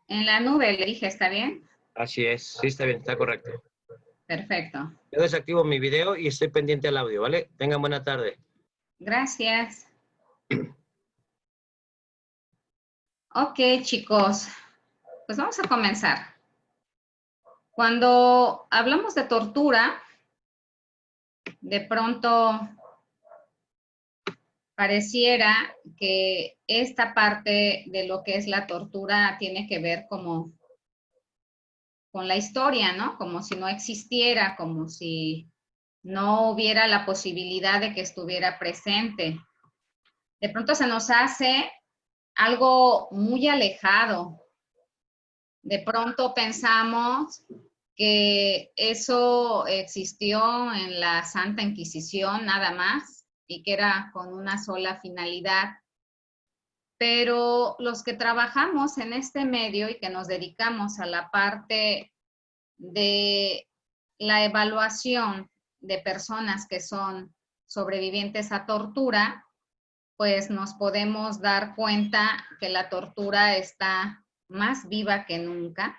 En la nube, le dije, ¿está bien? Así es, sí está bien, está correcto. Perfecto. Yo desactivo mi video y estoy pendiente al audio, ¿vale? Tengan buena tarde. Gracias. Ok, chicos, pues vamos a comenzar. Cuando hablamos de tortura, de pronto pareciera que esta parte de lo que es la tortura tiene que ver como con la historia, ¿no? Como si no existiera, como si no hubiera la posibilidad de que estuviera presente. De pronto se nos hace algo muy alejado. De pronto pensamos que eso existió en la Santa Inquisición nada más y que era con una sola finalidad. Pero los que trabajamos en este medio y que nos dedicamos a la parte de la evaluación de personas que son sobrevivientes a tortura, pues nos podemos dar cuenta que la tortura está más viva que nunca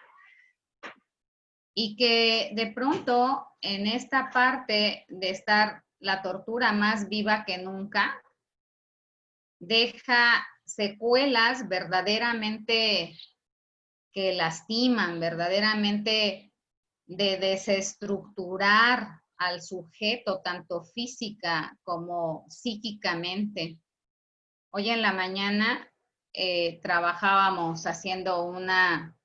y que de pronto en esta parte de estar la tortura más viva que nunca, deja secuelas verdaderamente que lastiman, verdaderamente de desestructurar al sujeto, tanto física como psíquicamente. Hoy en la mañana trabajábamos haciendo una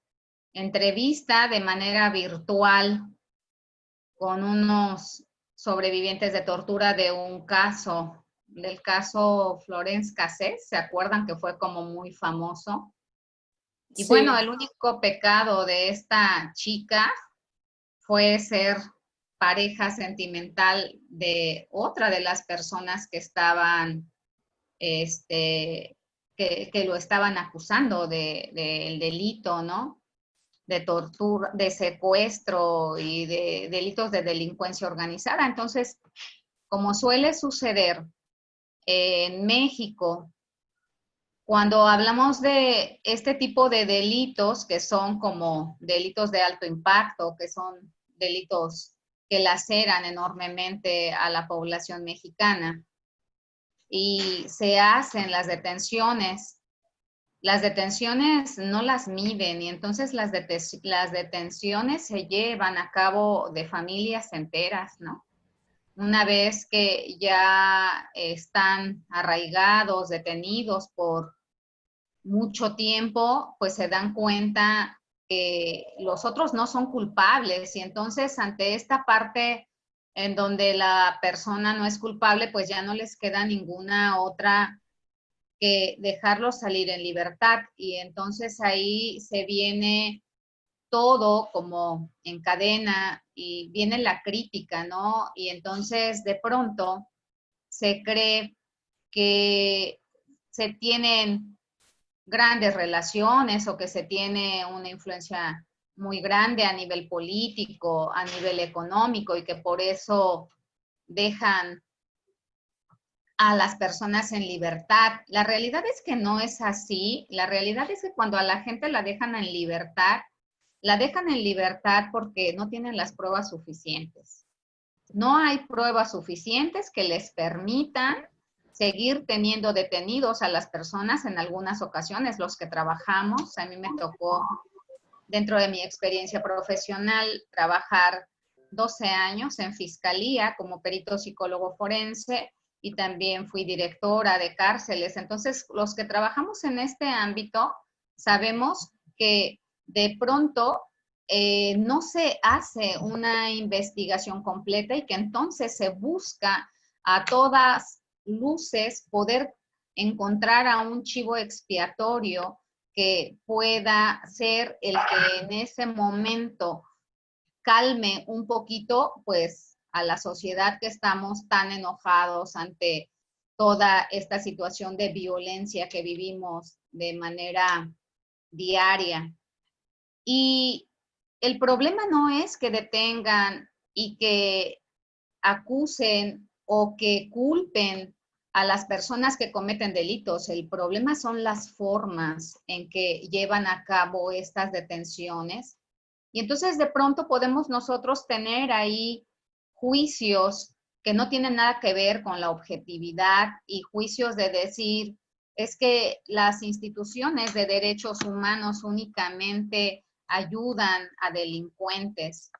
entrevista de manera virtual con unos sobrevivientes de tortura de un caso, del caso Florence Cassés, ¿se acuerdan que fue como muy famoso? Y bueno, Sí, el único pecado de esta chica fue ser pareja sentimental de otra de las personas que estaban, que lo estaban acusando del delito, ¿no? De tortura, de secuestro y de delitos de delincuencia organizada. Entonces, como suele suceder en México, cuando hablamos de este tipo de delitos que son como delitos de alto impacto, que son delitos que laceran enormemente a la población mexicana y se hacen las detenciones no las miden y entonces las detenciones se llevan a cabo de familias enteras, ¿no? Una vez que ya están arraigados, detenidos por mucho tiempo, pues se dan cuenta que los otros no son culpables y entonces ante esta parte en donde la persona no es culpable, pues ya no les queda ninguna otra que dejarlos salir en libertad y entonces ahí se viene todo como en cadena y viene la crítica, ¿no? Y entonces de pronto se cree que se tienen grandes relaciones o que se tiene una influencia muy grande a nivel político, a nivel económico y que por eso dejan a las personas en libertad. La realidad es que no es así. La realidad es que cuando a la gente la dejan en libertad, la dejan en libertad porque no tienen las pruebas suficientes. No hay pruebas suficientes que les permitan seguir teniendo detenidos a las personas en algunas ocasiones, los que trabajamos. A mí me tocó, dentro de mi experiencia profesional, trabajar 12 años en fiscalía como perito psicólogo forense y también fui directora de cárceles. Entonces, los que trabajamos en este ámbito sabemos que de pronto no se hace una investigación completa y que entonces se busca a todas luces poder encontrar a un chivo expiatorio que pueda ser el que en ese momento calme un poquito, pues, a la sociedad que estamos tan enojados ante toda esta situación de violencia que vivimos de manera diaria. Y el problema no es que detengan y que acusen o que culpen a las personas que cometen delitos. El problema son las formas en que llevan a cabo estas detenciones. Y entonces de pronto podemos nosotros tener ahí juicios que no tienen nada que ver con la objetividad y juicios de decir, es que las instituciones de derechos humanos únicamente ayudan a delincuentes.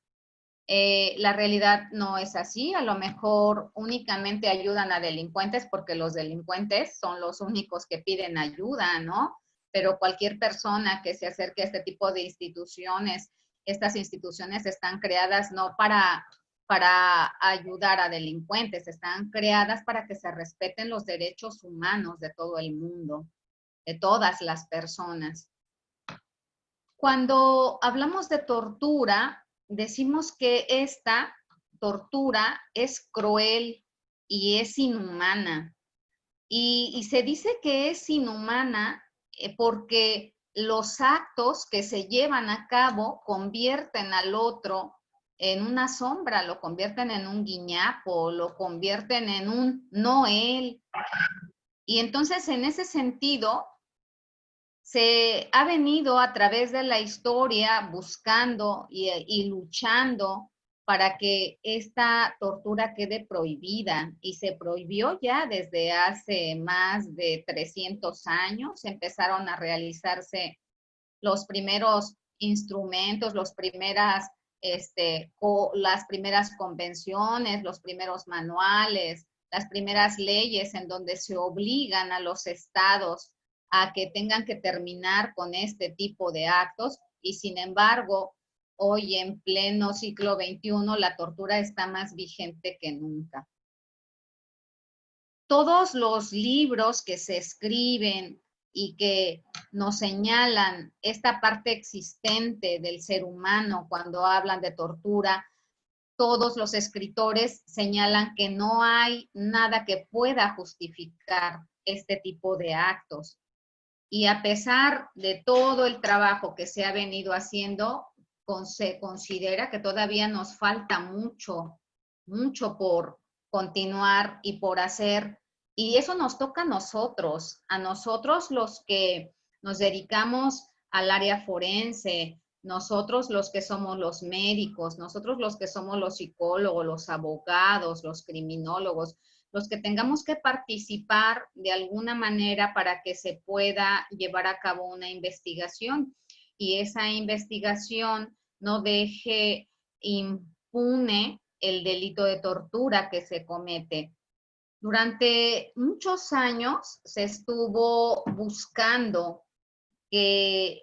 La realidad no es así, a lo mejor únicamente ayudan a delincuentes porque los delincuentes son los únicos que piden ayuda, ¿no? Pero cualquier persona que se acerque a este tipo de instituciones, estas instituciones están creadas no para ayudar a delincuentes, están creadas para que se respeten los derechos humanos de todo el mundo, de todas las personas. Cuando hablamos de tortura, decimos que esta tortura es cruel y es inhumana. Y se dice que es inhumana porque los actos que se llevan a cabo convierten al otro en una sombra, lo convierten en un guiñapo, lo convierten en un no él. Y entonces, en ese sentido, se ha venido a través de la historia buscando y luchando para que esta tortura quede prohibida, y se prohibió ya desde hace más de 300 años. Empezaron a realizarse los primeros instrumentos, las primeras convenciones, los primeros manuales, las primeras leyes en donde se obligan a los estados a que tengan que terminar con este tipo de actos, y sin embargo, hoy en pleno siglo XXI, la tortura está más vigente que nunca. Todos los libros que se escriben y que nos señalan esta parte existente del ser humano cuando hablan de tortura, todos los escritores señalan que no hay nada que pueda justificar este tipo de actos. Y a pesar de todo el trabajo que se ha venido haciendo, se considera que todavía nos falta mucho, mucho por continuar y por hacer. Y eso nos toca a nosotros los que nos dedicamos al área forense, nosotros los que somos los médicos, nosotros los que somos los psicólogos, los abogados, los criminólogos, los que tengamos que participar de alguna manera para que se pueda llevar a cabo una investigación, y esa investigación no deje impune el delito de tortura que se comete. Durante muchos años se estuvo buscando que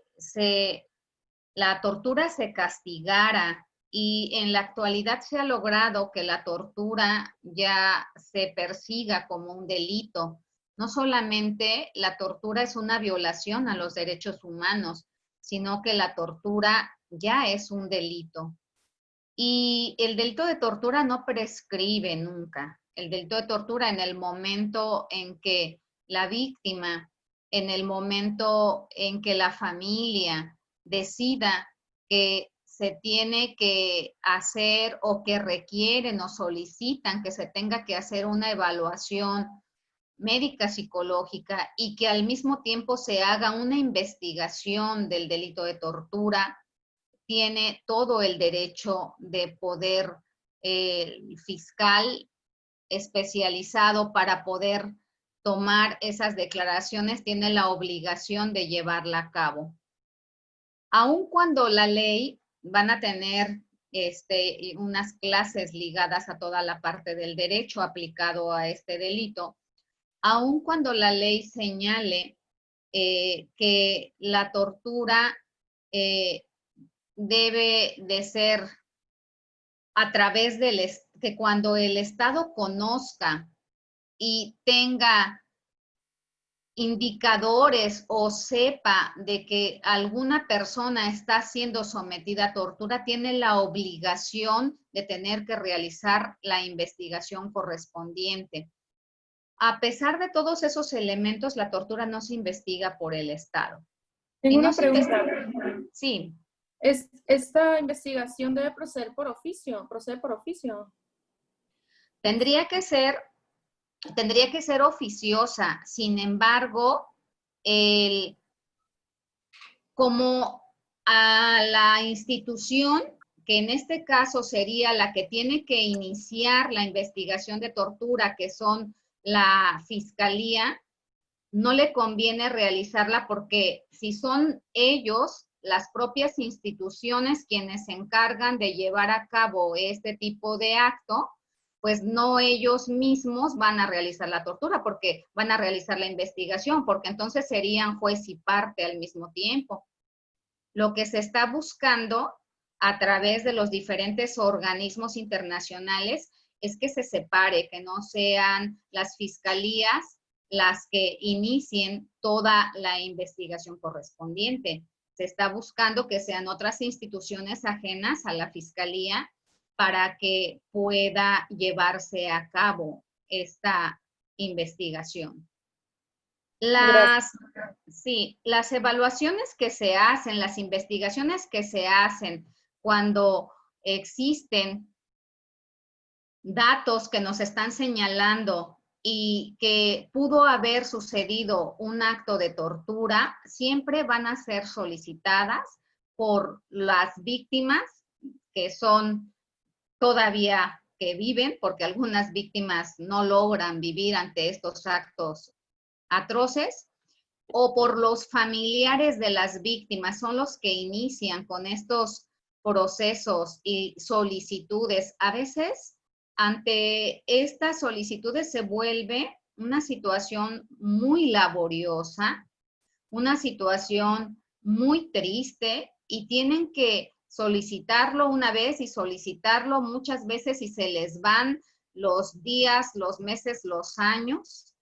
la tortura se castigara, y en la actualidad se ha logrado que la tortura ya se persiga como un delito. No solamente la tortura es una violación a los derechos humanos, sino que la tortura ya es un delito. Y el delito de tortura no prescribe nunca. El delito de tortura, en el momento en que la víctima, en el momento en que la familia decida que se tiene que hacer o que requieren o solicitan que se tenga que hacer una evaluación médica psicológica y que al mismo tiempo se haga una investigación del delito de tortura, tiene todo el derecho de poder, fiscal especializado para poder tomar esas declaraciones, tiene la obligación de llevarla a cabo. Aun cuando la ley, van a tener unas clases ligadas a toda la parte del derecho aplicado a este delito, aun cuando la ley señale que la tortura debe de ser a través que cuando el Estado conozca y tenga indicadores o sepa de que alguna persona está siendo sometida a tortura, tiene la obligación de tener que realizar la investigación correspondiente. A pesar de todos esos elementos, la tortura no se investiga por el Estado. Tengo una pregunta. Sí. ¿Esta investigación debe proceder por oficio? ¿Procede por oficio? Tendría que ser tendría que ser oficiosa. Sin embargo, como a la institución, que en este caso sería la que tiene que iniciar la investigación de tortura, que son la fiscalía, no le conviene realizarla porque si son ellos, las propias instituciones, quienes se encargan de llevar a cabo este tipo de acto, pues no ellos mismos van a realizar la tortura, porque van a realizar la investigación, porque entonces serían juez y parte al mismo tiempo. Lo que se está buscando a través de los diferentes organismos internacionales es que se separe, que no sean las fiscalías las que inicien toda la investigación correspondiente. Se está buscando que sean otras instituciones ajenas a la fiscalía para que pueda llevarse a cabo esta investigación. Las evaluaciones que se hacen, las investigaciones que se hacen cuando existen datos que nos están señalando y que pudo haber sucedido un acto de tortura, siempre van a ser solicitadas por las víctimas que son todavía que viven, porque algunas víctimas no logran vivir ante estos actos atroces, o por los familiares de las víctimas, son los que inician con estos procesos y solicitudes. A veces, ante estas solicitudes se vuelve una situación muy laboriosa, una situación muy triste, y tienen que solicitarlo una vez y solicitarlo muchas veces, y se les van los días, los meses, los años,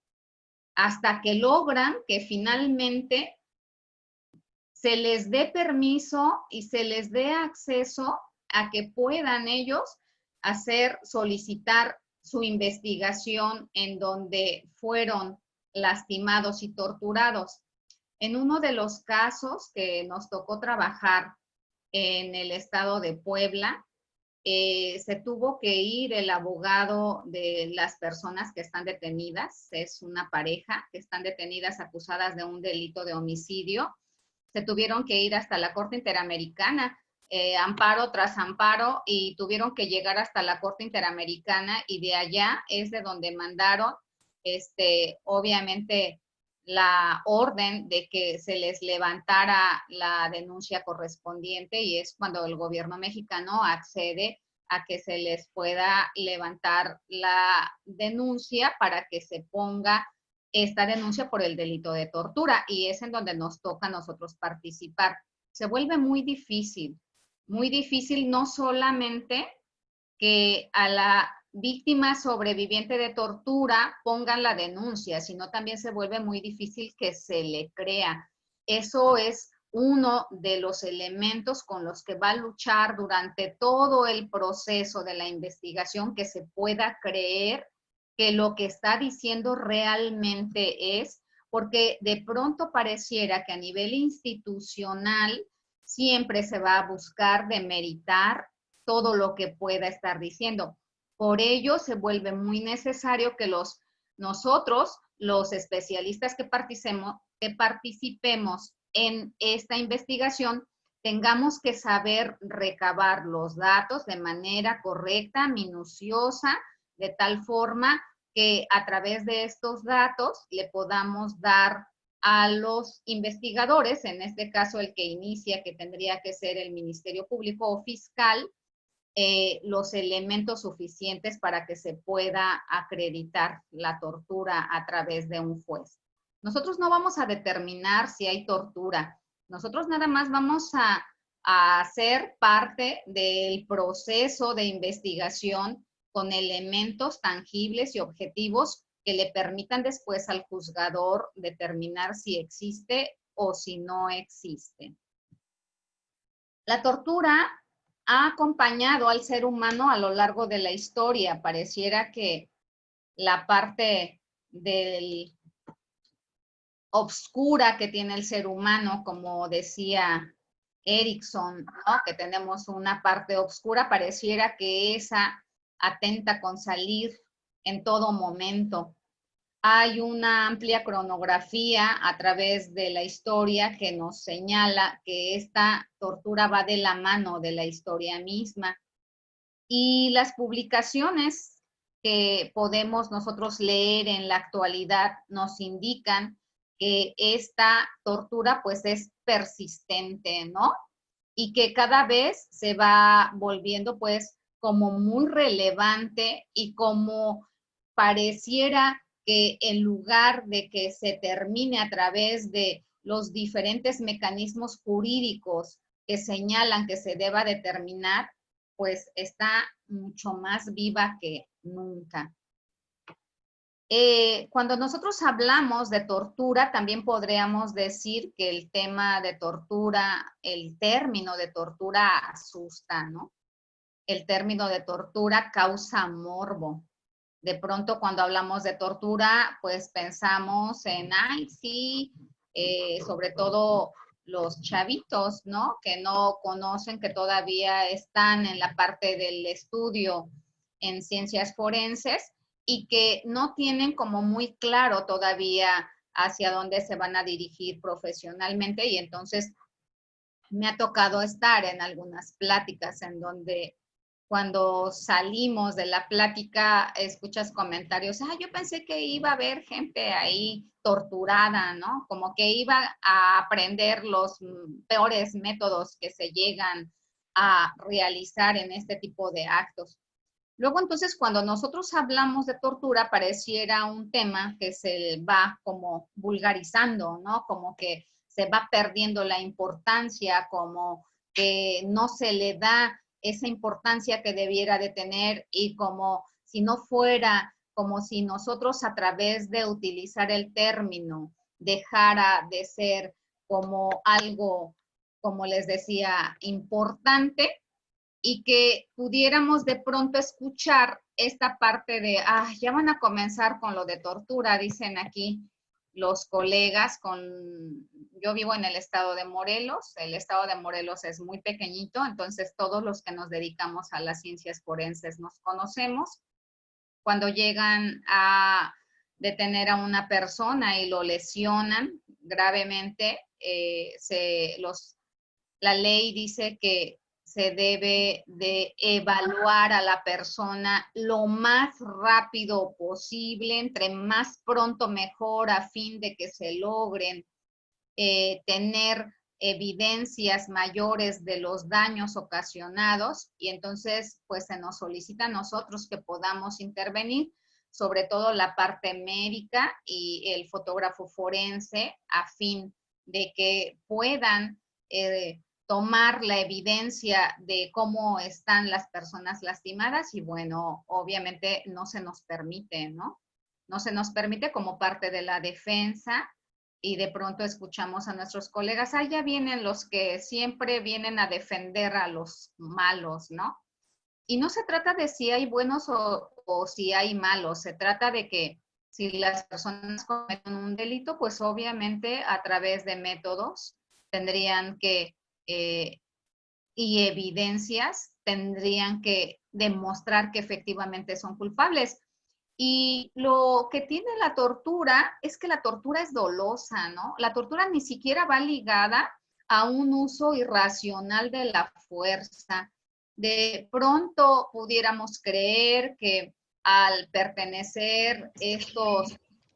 hasta que logran que finalmente se les dé permiso y se les dé acceso a que puedan ellos solicitar su investigación en donde fueron lastimados y torturados. En uno de los casos que nos tocó trabajar en el estado de Puebla, se tuvo que ir el abogado de las personas que están detenidas, es una pareja que están detenidas acusadas de un delito de homicidio. Se tuvieron que ir hasta la Corte Interamericana, amparo tras amparo, y tuvieron que llegar hasta la Corte Interamericana, y de allá es de donde mandaron, obviamente, la orden de que se les levantara la denuncia correspondiente, y es cuando el gobierno mexicano accede a que se les pueda levantar la denuncia para que se ponga esta denuncia por el delito de tortura, y es en donde nos toca a nosotros participar. Se vuelve muy difícil no solamente que a la víctima sobreviviente de tortura pongan la denuncia, sino también se vuelve muy difícil que se le crea. Eso es uno de los elementos con los que va a luchar durante todo el proceso de la investigación, que se pueda creer que lo que está diciendo realmente es, porque de pronto pareciera que a nivel institucional siempre se va a buscar demeritar todo lo que pueda estar diciendo. Por ello, se vuelve muy necesario que nosotros, los especialistas que participemos en esta investigación, tengamos que saber recabar los datos de manera correcta, minuciosa, de tal forma que a través de estos datos le podamos dar a los investigadores, en este caso el que inicia, que tendría que ser el Ministerio Público o Fiscal, los elementos suficientes para que se pueda acreditar la tortura a través de un juez. Nosotros no vamos a determinar si hay tortura, nosotros nada más vamos a ser parte del proceso de investigación con elementos tangibles y objetivos que le permitan después al juzgador determinar si existe o si no existe. La tortura ha acompañado al ser humano a lo largo de la historia. Pareciera que la parte obscura que tiene el ser humano, como decía Erickson, ¿no? Que tenemos una parte oscura, pareciera que esa atenta con salir en todo momento. hay una amplia cronografía a través de la historia que nos señala que esta tortura va de la mano de la historia misma. Y las publicaciones que podemos nosotros leer en la actualidad nos indican que esta tortura pues es persistente, ¿no? Y que cada vez se va volviendo pues como muy relevante y como pareciera que en lugar de que se termine a través de los diferentes mecanismos jurídicos que señalan que se deba determinar, pues está mucho más viva que nunca. Cuando nosotros hablamos de tortura, también podríamos decir que el tema de tortura, el término de tortura asusta, ¿no? El término de tortura causa morbo. De pronto cuando hablamos de tortura, pues pensamos en, ay, sí, sobre todo los chavitos, ¿no? Que no conocen, que todavía están en la parte del estudio en ciencias forenses y que no tienen como muy claro todavía hacia dónde se van a dirigir profesionalmente, y entonces me ha tocado estar en algunas pláticas en donde cuando salimos de la plática escuchas comentarios, ah, yo pensé que iba a haber gente ahí torturada, ¿no? Como que iba a aprender los peores métodos que se llegan a realizar en este tipo de actos. Luego, entonces, cuando nosotros hablamos de tortura, pareciera un tema que se va como vulgarizando, ¿no? Como que se va perdiendo la importancia, como que no se le da esa importancia que debiera de tener, y como si no fuera, como si nosotros a través de utilizar el término dejara de ser como algo, como les decía, importante, y que pudiéramos de pronto escuchar esta parte de, ah, ya van a comenzar con lo de tortura, dicen aquí los colegas. Yo vivo en el estado de Morelos. El estado de Morelos es muy pequeñito, entonces todos los que nos dedicamos a las ciencias forenses nos conocemos. Cuando llegan a detener a una persona y lo lesionan gravemente, la ley dice que se debe de evaluar a la persona lo más rápido posible, entre más pronto mejor, a fin de que se logren tener evidencias mayores de los daños ocasionados, y entonces pues se nos solicita a nosotros que podamos intervenir, sobre todo la parte médica y el fotógrafo forense, a fin de que puedan tomar la evidencia de cómo están las personas lastimadas. Y bueno, obviamente no se nos permite, ¿no? No se nos permite como parte de la defensa, y de pronto escuchamos a nuestros colegas, ah, ya vienen los que siempre vienen a defender a los malos, ¿no? Y no se trata de si hay buenos o si hay malos, se trata de que si las personas cometen un delito, pues obviamente a través de métodos tendrían que y evidencias tendrían que demostrar que efectivamente son culpables. Y lo que tiene la tortura es que la tortura es dolosa, ¿no? La tortura ni siquiera va ligada a un uso irracional de la fuerza. De pronto pudiéramos creer que al pertenecer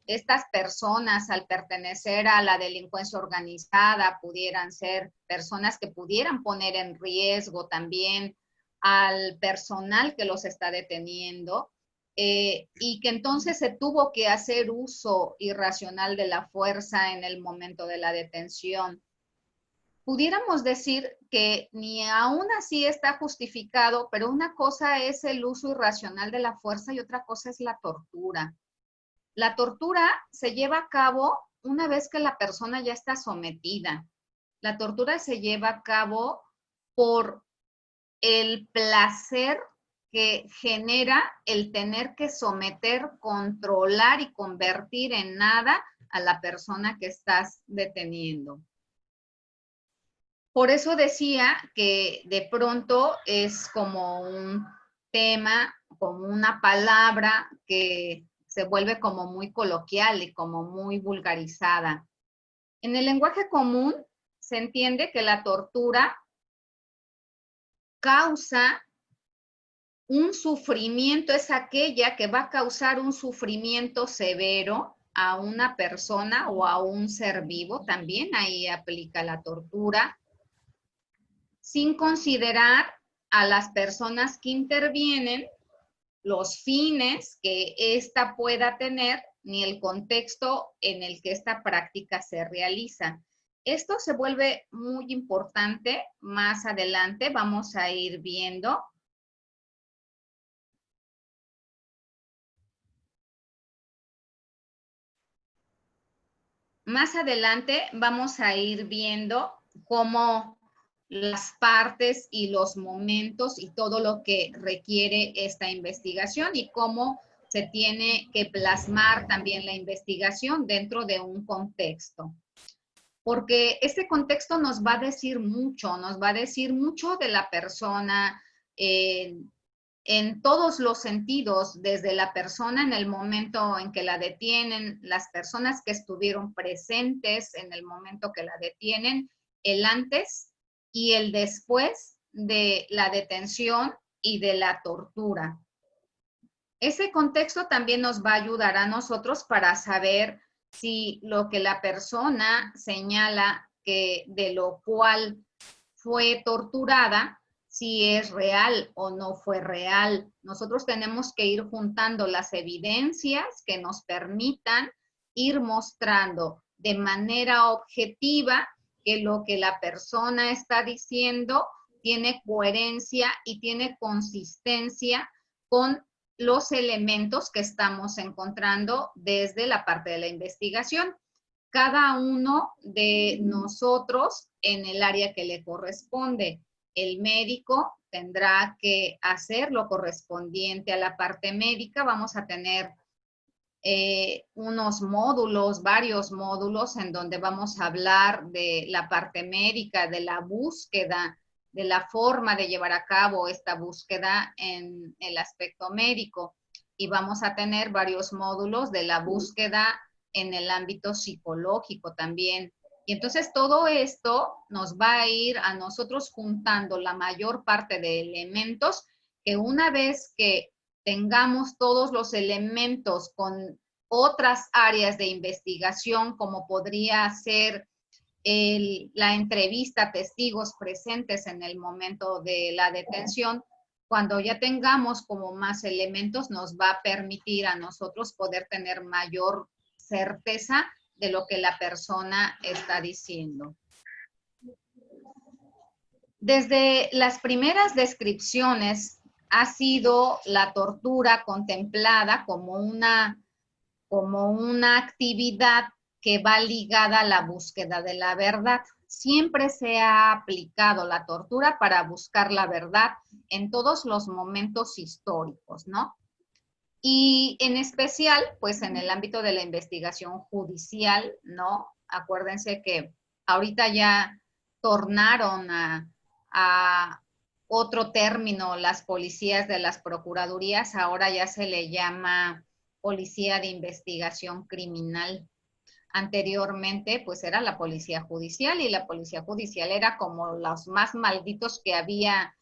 estas personas, al pertenecer a la delincuencia organizada, pudieran ser personas que pudieran poner en riesgo también al personal que los está deteniendo, y que entonces se tuvo que hacer uso irracional de la fuerza en el momento de la detención. Pudiéramos decir que ni aún así está justificado, pero una cosa es el uso irracional de la fuerza y otra cosa es la tortura. La tortura se lleva a cabo una vez que la persona ya está sometida. La tortura se lleva a cabo por el placer que genera el tener que someter, controlar y convertir en nada a la persona que estás deteniendo. Por eso decía que de pronto es como un tema, como una palabra que se vuelve como muy coloquial y como muy vulgarizada. En el lenguaje común se entiende que la tortura causa un sufrimiento, es aquella que va a causar un sufrimiento severo a una persona o a un ser vivo, también ahí aplica la tortura, sin considerar a las personas que intervienen, los fines que ésta pueda tener, ni el contexto en el que esta práctica se realiza. Esto se vuelve muy importante más adelante, vamos a ir viendo. Más adelante vamos a ir viendo cómo las partes y los momentos y todo lo que requiere esta investigación y cómo se tiene que plasmar también la investigación dentro de un contexto. Porque este contexto nos va a decir mucho de la persona en todos los sentidos, desde la persona en el momento en que la detienen, las personas que estuvieron presentes en el momento que la detienen, el antes y el después de la detención y de la tortura. Ese contexto también nos va a ayudar a nosotros para saber si lo que la persona señala que de lo cual fue torturada, si es real o no fue real. Nosotros tenemos que ir juntando las evidencias que nos permitan ir mostrando de manera objetiva que lo que la persona está diciendo tiene coherencia y tiene consistencia con los elementos que estamos encontrando desde la parte de la investigación. Cada uno de nosotros en el área que le corresponde. El médico tendrá que hacer lo correspondiente a la parte médica. Vamos a tener unos módulos, varios módulos en donde vamos a hablar de la parte médica, de la búsqueda, de la forma de llevar a cabo esta búsqueda en el aspecto médico. Y vamos a tener varios módulos de la búsqueda en el ámbito psicológico también. Y entonces todo esto nos va a ir a nosotros juntando la mayor parte de elementos que una vez que tengamos todos los elementos con otras áreas de investigación, como podría ser la entrevista a testigos presentes en el momento de la detención, cuando ya tengamos como más elementos, nos va a permitir a nosotros poder tener mayor certeza de lo que la persona está diciendo. Desde las primeras descripciones ha sido la tortura contemplada como una actividad que va ligada a la búsqueda de la verdad. Siempre se ha aplicado la tortura para buscar la verdad en todos los momentos históricos, ¿no? Y en especial, pues en el ámbito de la investigación judicial, ¿no? Acuérdense que ahorita ya tornaron a otro término las policías de las procuradurías, ahora ya se le llama policía de investigación criminal. Anteriormente, pues era la policía judicial y la policía judicial era como los más malditos que había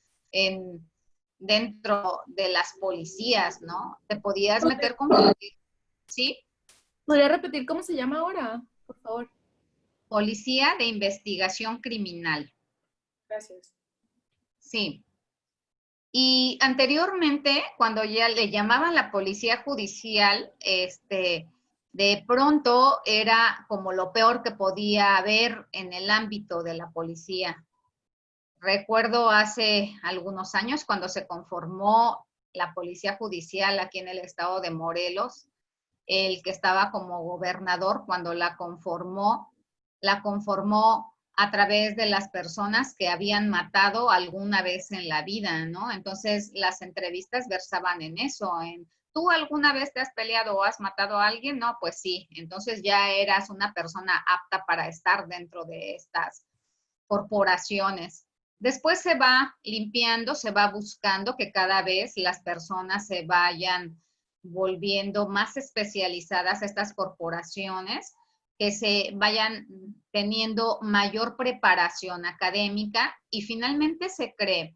dentro de las policías, ¿no? Te podías meter con cualquier... ¿Sí? ¿Podría repetir cómo se llama ahora, por favor? Policía de investigación criminal. Gracias. Sí. Y anteriormente, cuando ya le llamaban la policía judicial, de pronto era como lo peor que podía haber en el ámbito de la policía. Recuerdo hace algunos años cuando se conformó la policía judicial aquí en el estado de Morelos, el que estaba como gobernador cuando la conformó a través de las personas que habían matado alguna vez en la vida, ¿no? Entonces las entrevistas versaban en eso, ¿tú alguna vez te has peleado o has matado a alguien? No, pues sí. Entonces ya eras una persona apta para estar dentro de estas corporaciones. Después se va limpiando, se va buscando que cada vez las personas se vayan volviendo más especializadas estas corporaciones, que se vayan teniendo mayor preparación académica y finalmente se cree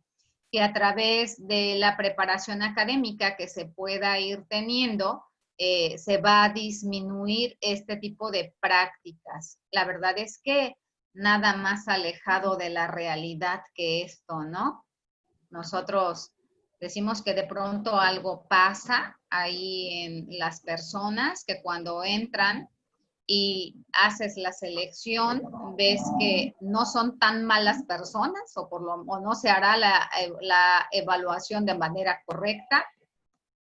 que a través de la preparación académica que se pueda ir teniendo, se va a disminuir este tipo de prácticas. La verdad es que nada más alejado de la realidad que esto, ¿no? Nosotros decimos que de pronto algo pasa ahí en las personas que cuando entran y haces la selección, ves que no son tan malas personas o no se hará la evaluación de manera correcta,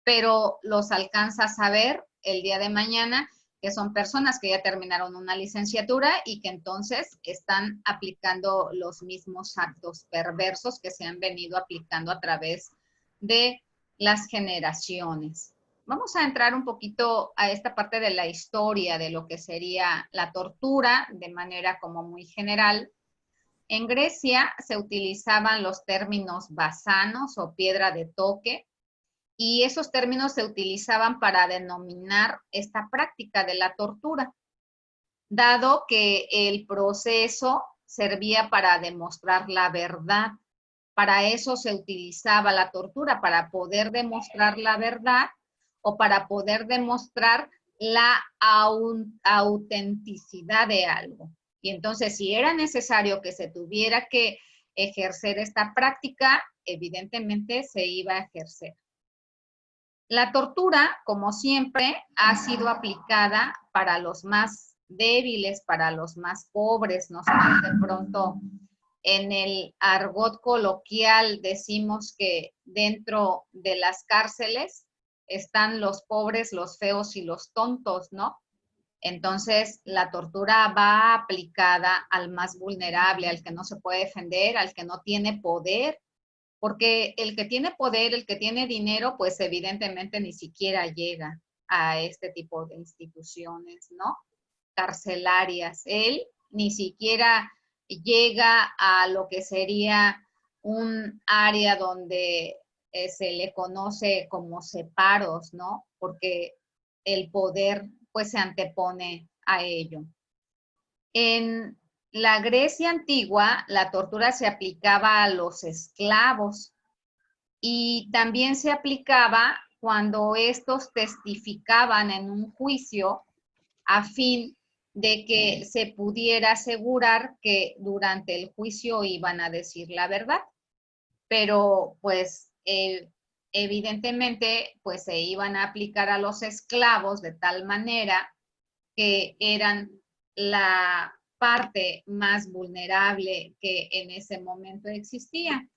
pero los alcanzas a ver el día de mañana que son personas que ya terminaron una licenciatura y que entonces están aplicando los mismos actos perversos que se han venido aplicando a través de las generaciones. Vamos a entrar un poquito a esta parte de la historia de lo que sería la tortura de manera como muy general. En Grecia se utilizaban los términos basanos o piedra de toque, y esos términos se utilizaban para denominar esta práctica de la tortura, dado que el proceso servía para demostrar la verdad. Para eso se utilizaba la tortura, para poder demostrar la verdad o para poder demostrar la autenticidad de algo. Y entonces, si era necesario que se tuviera que ejercer esta práctica, evidentemente se iba a ejercer. La tortura, como siempre, ha sido aplicada para los más débiles, para los más pobres. Nosotros de pronto en el argot coloquial decimos que dentro de las cárceles están los pobres, los feos y los tontos, ¿no? Entonces, la tortura va aplicada al más vulnerable, al que no se puede defender, al que no tiene poder, porque el que tiene poder, el que tiene dinero, pues evidentemente ni siquiera llega a este tipo de instituciones, ¿no? Carcelarias. Él ni siquiera llega a lo que sería un área donde se le conoce como separos, ¿no? Porque el poder pues se antepone a ello. En la Grecia antigua, la tortura se aplicaba a los esclavos y también se aplicaba cuando estos testificaban en un juicio a fin de que se pudiera asegurar que durante el juicio iban a decir la verdad. Pero pues evidentemente pues se iban a aplicar a los esclavos de tal manera que eran la parte más vulnerable que en ese momento existía.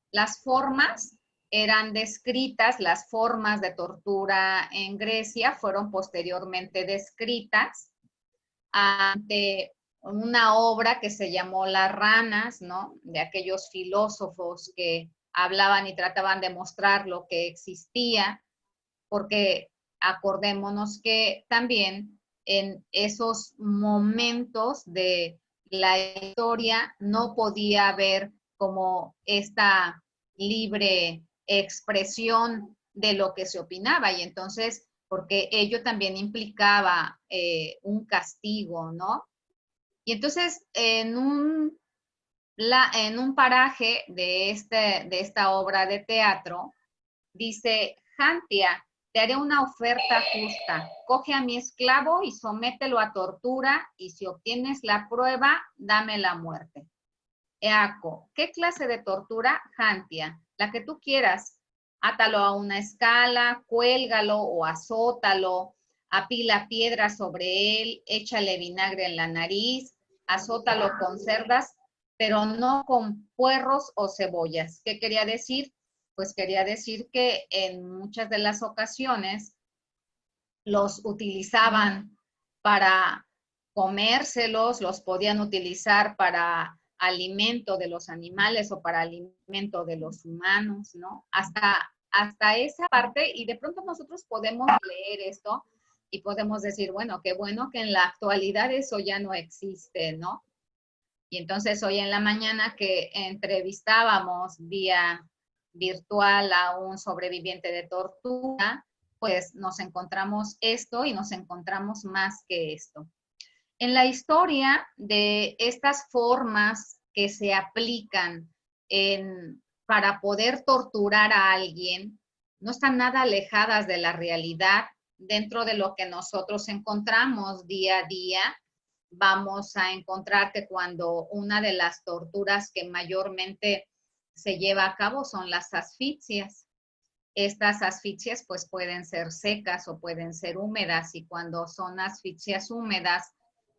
Las formas eran descritas, las formas de tortura en Grecia fueron posteriormente descritas ante una obra que se llamó Las ranas, ¿no? De aquellos filósofos que hablaban y trataban de mostrar lo que existía, porque acordémonos que también en esos momentos de la historia no podía haber como esta libre expresión de lo que se opinaba y entonces, porque ello también implicaba un castigo, ¿no? Y entonces, en un paraje de esta obra de teatro, dice, Jantia, te haré una oferta justa. Coge a mi esclavo y somételo a tortura, y si obtienes la prueba, dame la muerte. Eaco, ¿qué clase de tortura? Jantia, la que tú quieras. Átalo a una escala, cuélgalo o azótalo, apila piedras sobre él, échale vinagre en la nariz, azótalo con cerdas, pero no con puerros o cebollas. ¿Qué quería decir? Pues quería decir que en muchas de las ocasiones los utilizaban para comérselos, los podían utilizar para alimento de los animales o para alimento de los humanos, ¿no? Hasta esa parte, y de pronto nosotros podemos leer esto y podemos decir, bueno, qué bueno que en la actualidad eso ya no existe, ¿no? Y entonces hoy en la mañana que entrevistábamos vía virtual a un sobreviviente de tortura, pues nos encontramos esto y nos encontramos más que esto. En la historia de estas formas que se aplican para poder torturar a alguien, no están nada alejadas de la realidad. Dentro de lo que nosotros encontramos día a día, vamos a encontrar que cuando una de las torturas que mayormente se lleva a cabo son las asfixias. Estas asfixias pues pueden ser secas o pueden ser húmedas, y cuando son asfixias húmedas,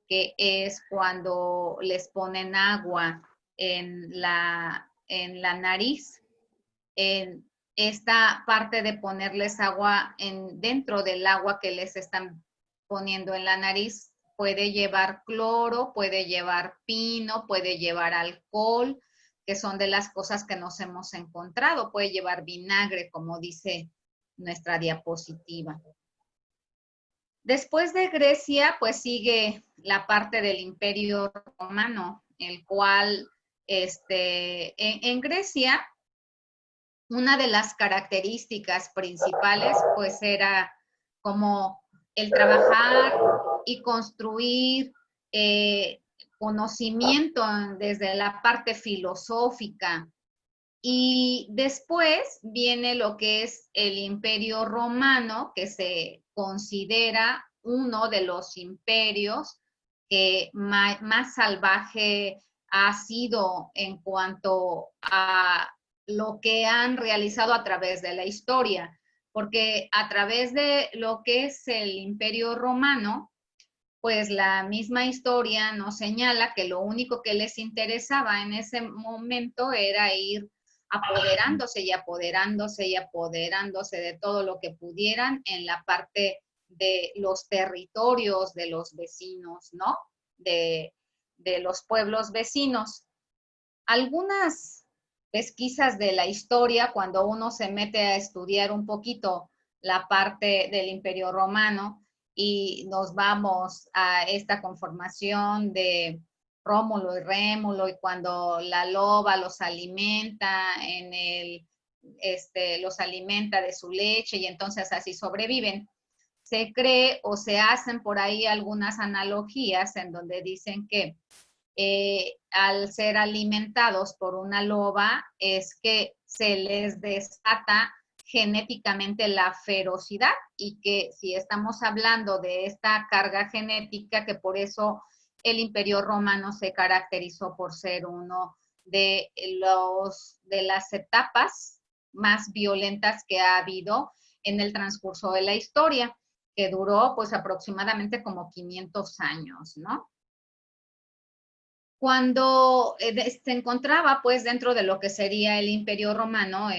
que es cuando les ponen agua en la nariz, en esta parte de ponerles agua dentro del agua que les están poniendo en la nariz, puede llevar cloro, puede llevar pino, puede llevar alcohol, que son de las cosas que nos hemos encontrado. Puede llevar vinagre, como dice nuestra diapositiva. Después de Grecia, pues sigue la parte del Imperio Romano, el cual en Grecia, una de las características principales pues era como el trabajar y construir conocimiento desde la parte filosófica. Y después viene lo que es el Imperio Romano, que se considera uno de los imperios que más salvaje ha sido en cuanto a lo que han realizado a través de la historia, porque a través de lo que es el Imperio Romano, pues la misma historia nos señala que lo único que les interesaba en ese momento era ir apoderándose y apoderándose y apoderándose de todo lo que pudieran en la parte de los territorios de los vecinos, ¿no? De los pueblos vecinos. Algunas pesquisas de la historia, cuando uno se mete a estudiar un poquito la parte del Imperio Romano y nos vamos a esta conformación de Rómulo y Rémulo, y cuando la loba los alimenta los alimenta de su leche y entonces así sobreviven. Se cree o se hacen por ahí algunas analogías en donde dicen que al ser alimentados por una loba es que se les desata genéticamente la ferocidad, y que si estamos hablando de esta carga genética, que por eso el Imperio Romano se caracterizó por ser uno de las etapas más violentas que ha habido en el transcurso de la historia, que duró pues aproximadamente como 500 años, ¿no? Cuando se encontraba pues dentro de lo que sería el Imperio Romano,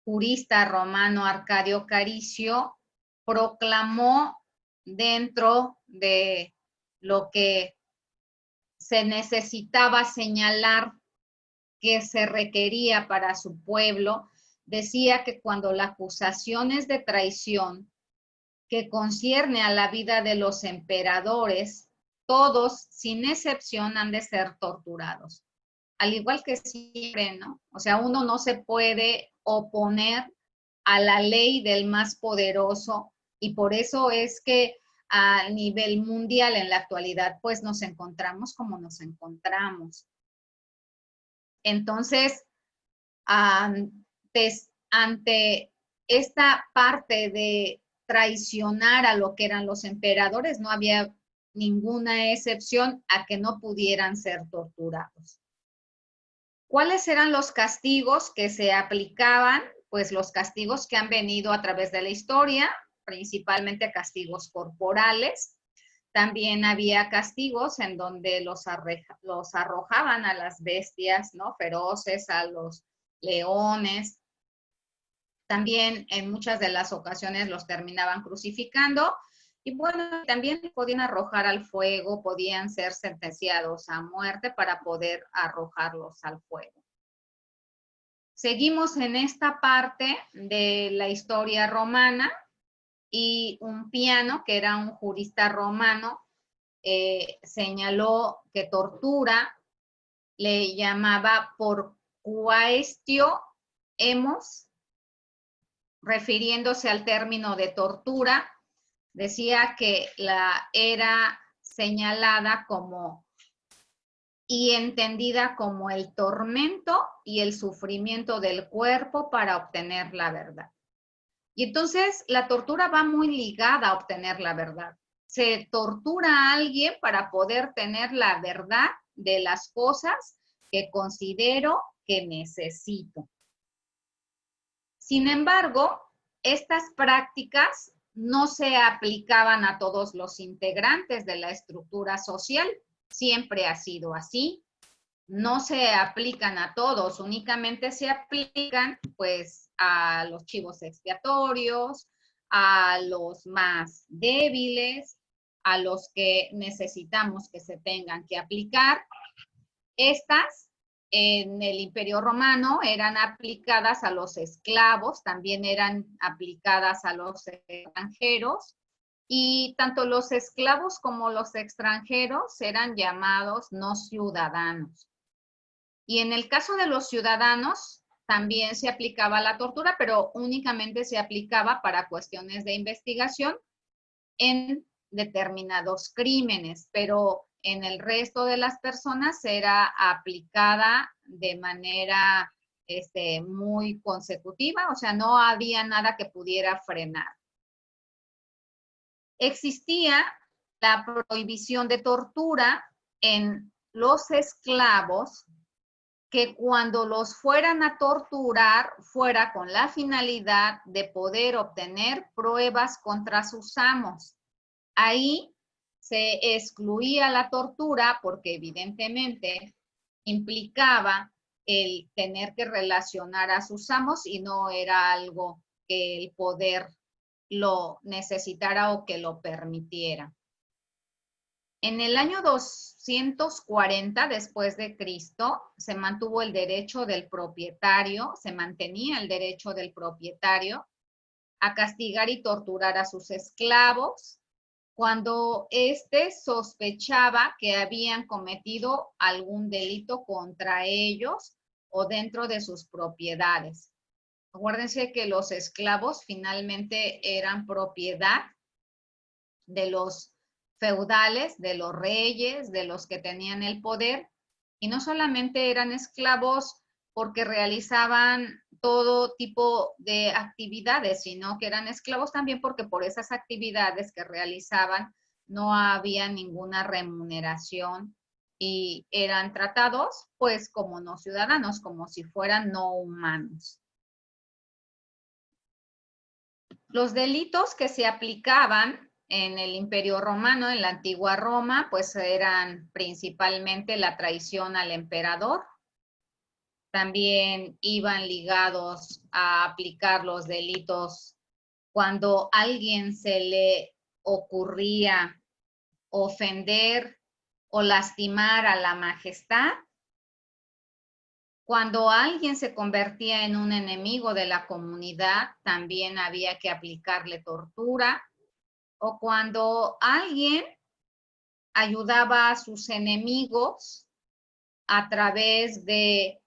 jurista romano Arcadio Caricio proclamó dentro de lo que se necesitaba señalar que se requería para su pueblo, decía que cuando la acusación es de traición que concierne a la vida de los emperadores, todos, sin excepción, han de ser torturados. Al igual que siempre, ¿no? O sea, uno no se puede oponer a la ley del más poderoso, y por eso es que a nivel mundial en la actualidad, pues nos encontramos como nos encontramos. Entonces, ante esta parte de traicionar a lo que eran los emperadores, no había ninguna excepción a que no pudieran ser torturados. ¿Cuáles eran los castigos que se aplicaban? Pues los castigos que han venido a través de la historia, principalmente castigos corporales. También había castigos en donde los arrojaban a las bestias, ¿no? Feroces, a los leones. También en muchas de las ocasiones los terminaban crucificando. Y bueno, también podían arrojar al fuego, podían ser sentenciados a muerte para poder arrojarlos al fuego. Seguimos en esta parte de la historia romana, y un Piano, que era un jurista romano, señaló que tortura le llamaba por quaestio hemos refiriéndose al término de tortura, decía que era señalada como y entendida como el tormento y el sufrimiento del cuerpo para obtener la verdad. Y entonces la tortura va muy ligada a obtener la verdad. Se tortura a alguien para poder tener la verdad de las cosas que considero que necesito. Sin embargo, estas prácticas no se aplicaban a todos los integrantes de la estructura social. Siempre ha sido así. No se aplican a todos, únicamente se aplican pues a los chivos expiatorios, a los más débiles, a los que necesitamos que se tengan que aplicar. Estas en el Imperio Romano eran aplicadas a los esclavos, también eran aplicadas a los extranjeros, y tanto los esclavos como los extranjeros eran llamados no ciudadanos. Y en el caso de los ciudadanos, también se aplicaba la tortura, pero únicamente se aplicaba para cuestiones de investigación en determinados crímenes, pero en el resto de las personas era aplicada de manera muy consecutiva, o sea, no había nada que pudiera frenar. Existía la prohibición de tortura en los esclavos, que cuando los fueran a torturar fuera con la finalidad de poder obtener pruebas contra sus amos. Ahí se excluía la tortura porque evidentemente implicaba el tener que relacionar a sus amos y no era algo que el poder lo necesitara o que lo permitiera. En el año 240 después de Cristo se mantuvo el derecho del propietario, se mantenía el derecho del propietario a castigar y torturar a sus esclavos cuando éste sospechaba que habían cometido algún delito contra ellos o dentro de sus propiedades. Acuérdense que los esclavos finalmente eran propiedad de los feudales, de los reyes, de los que tenían el poder, y no solamente eran esclavos porque realizaban todo tipo de actividades, sino que eran esclavos también porque por esas actividades que realizaban no había ninguna remuneración y eran tratados pues como no ciudadanos, como si fueran no humanos. Los delitos que se aplicaban en el Imperio Romano, en la antigua Roma, pues eran principalmente la traición al emperador. También iban ligados a aplicar los delitos cuando a alguien se le ocurría ofender o lastimar a la majestad. Cuando alguien se convertía en un enemigo de la comunidad, también había que aplicarle tortura. O cuando alguien ayudaba a sus enemigos a través de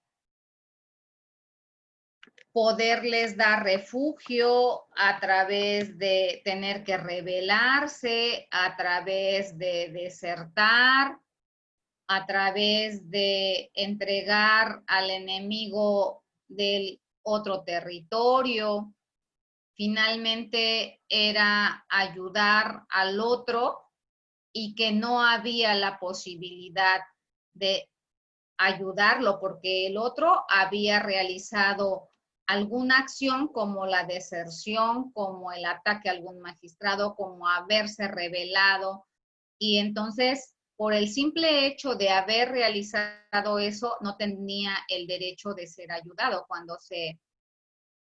poderles dar refugio, a través de tener que rebelarse, a través de desertar, a través de entregar al enemigo del otro territorio. Finalmente era ayudar al otro y que no había la posibilidad de ayudarlo porque el otro había realizado alguna acción como la deserción, como el ataque a algún magistrado, como haberse rebelado. Y entonces, por el simple hecho de haber realizado eso, no tenía el derecho de ser ayudado. Cuando se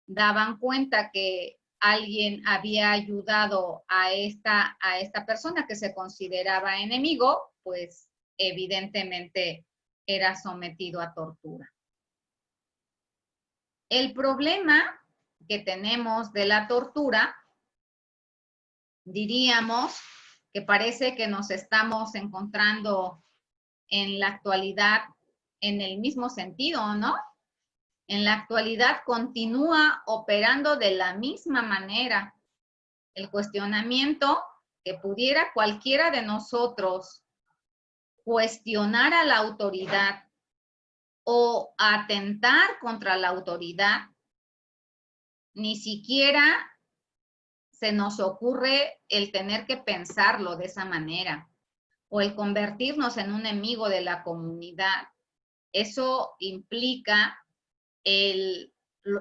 daban cuenta que alguien había ayudado a esta persona que se consideraba enemigo, pues evidentemente era sometido a tortura. El problema que tenemos de la tortura, diríamos que parece que nos estamos encontrando en la actualidad en el mismo sentido, ¿no? en la actualidad continúa operando de la misma manera. El cuestionamiento que pudiera cualquiera de nosotros cuestionar a la autoridad o atentar contra la autoridad, ni siquiera se nos ocurre el tener que pensarlo de esa manera o el convertirnos en un enemigo de la comunidad. Eso implica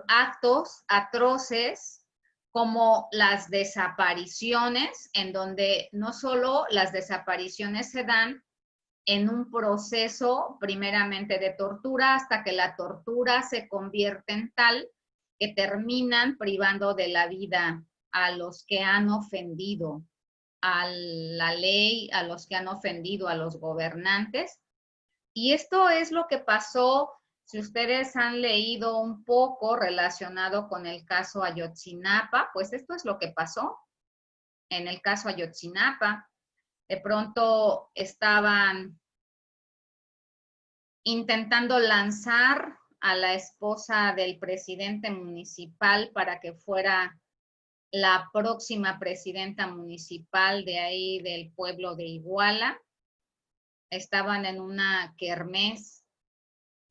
actos atroces como las desapariciones, en donde no solo las desapariciones se dan en un proceso primeramente de tortura, hasta que la tortura se convierte en tal que terminan privando de la vida a los que han ofendido a la ley, a los que han ofendido a los gobernantes. Y esto es lo que pasó, si ustedes han leído un poco relacionado con el caso Ayotzinapa, pues esto es lo que pasó en el caso Ayotzinapa. De pronto estaban intentando lanzar a la esposa del presidente municipal para que fuera la próxima presidenta municipal de ahí del pueblo de Iguala. Estaban en una kermés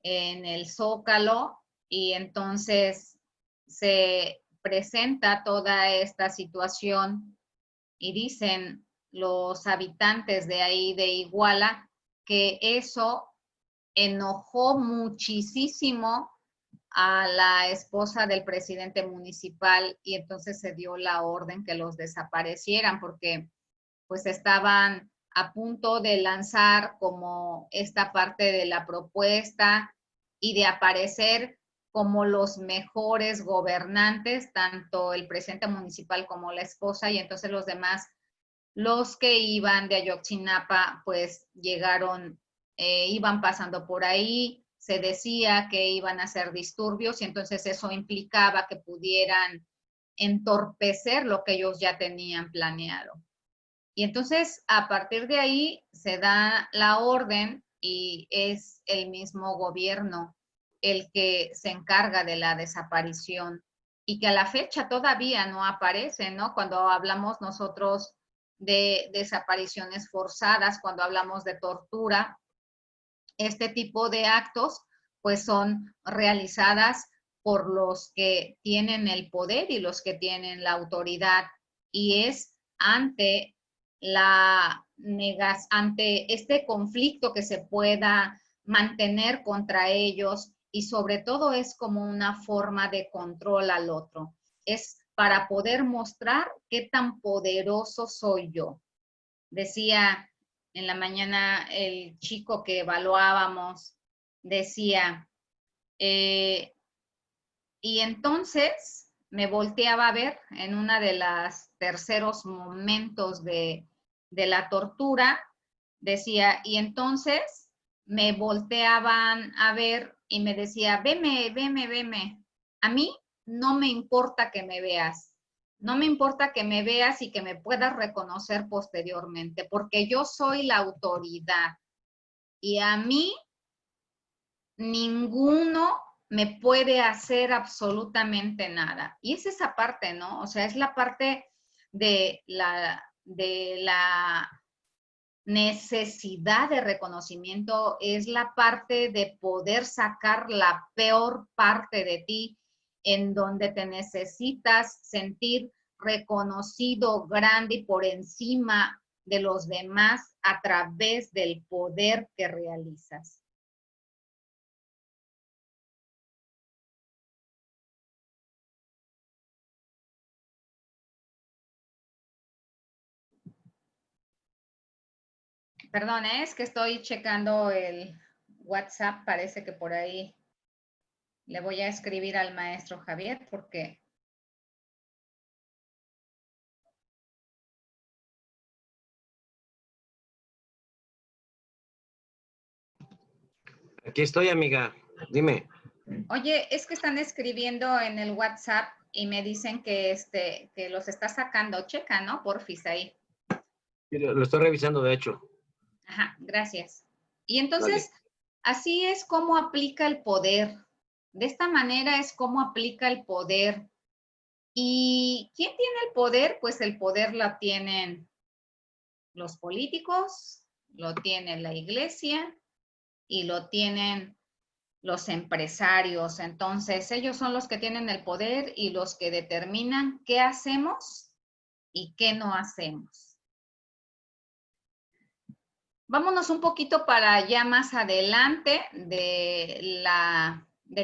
en el Zócalo y entonces se presenta toda esta situación y dicen los habitantes de ahí de Iguala que eso enojó muchísimo a la esposa del presidente municipal y entonces se dio la orden que los desaparecieran porque pues estaban a punto de lanzar como esta parte de la propuesta y de aparecer como los mejores gobernantes, tanto el presidente municipal como la esposa, y entonces los demás, los que iban de Ayotzinapa, pues llegaron, iban pasando por ahí, se decía que iban a hacer disturbios y entonces eso implicaba que pudieran entorpecer lo que ellos ya tenían planeado. Y entonces, a partir de ahí, se da la orden y es el mismo gobierno el que se encarga de la desaparición y que a la fecha todavía no aparece, ¿no? Cuando hablamos nosotros de desapariciones forzadas, cuando hablamos de tortura, este tipo de actos, pues son realizadas por los que tienen el poder y los que tienen la autoridad y es ante ante este conflicto que se pueda mantener contra ellos y sobre todo es como una forma de control al otro. Es para poder mostrar qué tan poderoso soy yo. Decía en la mañana el chico que evaluábamos, decía, y entonces me volteaba a ver en una de las terceros momentos de la tortura, decía, y entonces me volteaban a ver y me decía, veme, veme, veme. A mí no me importa que me veas. No me importa que me veas y que me puedas reconocer posteriormente, porque yo soy la autoridad. Y a mí ninguno me puede hacer absolutamente nada. Y es esa parte, ¿no? O sea, es la parte de la necesidad de reconocimiento, es la parte de poder sacar la peor parte de ti, en donde te necesitas sentir reconocido, grande y por encima de los demás a través del poder que realizas. Perdón, es que estoy checando el WhatsApp, parece que por ahí le voy a escribir al maestro Javier porque Aquí estoy, amiga. Dime. oye, es que están escribiendo en el WhatsApp y me dicen que, que los está sacando. Checa, ¿no? Porfis ahí. Lo estoy revisando, de hecho. Ajá, gracias. Y entonces, Dale. así es como aplica el poder. De esta manera es como aplica el poder. ¿Y quién tiene el poder? Pues el poder lo tienen los políticos, lo tiene la iglesia y lo tienen los empresarios. Entonces, ellos son los que tienen el poder y los que determinan qué hacemos y qué no hacemos. Vámonos un poquito para allá más adelante del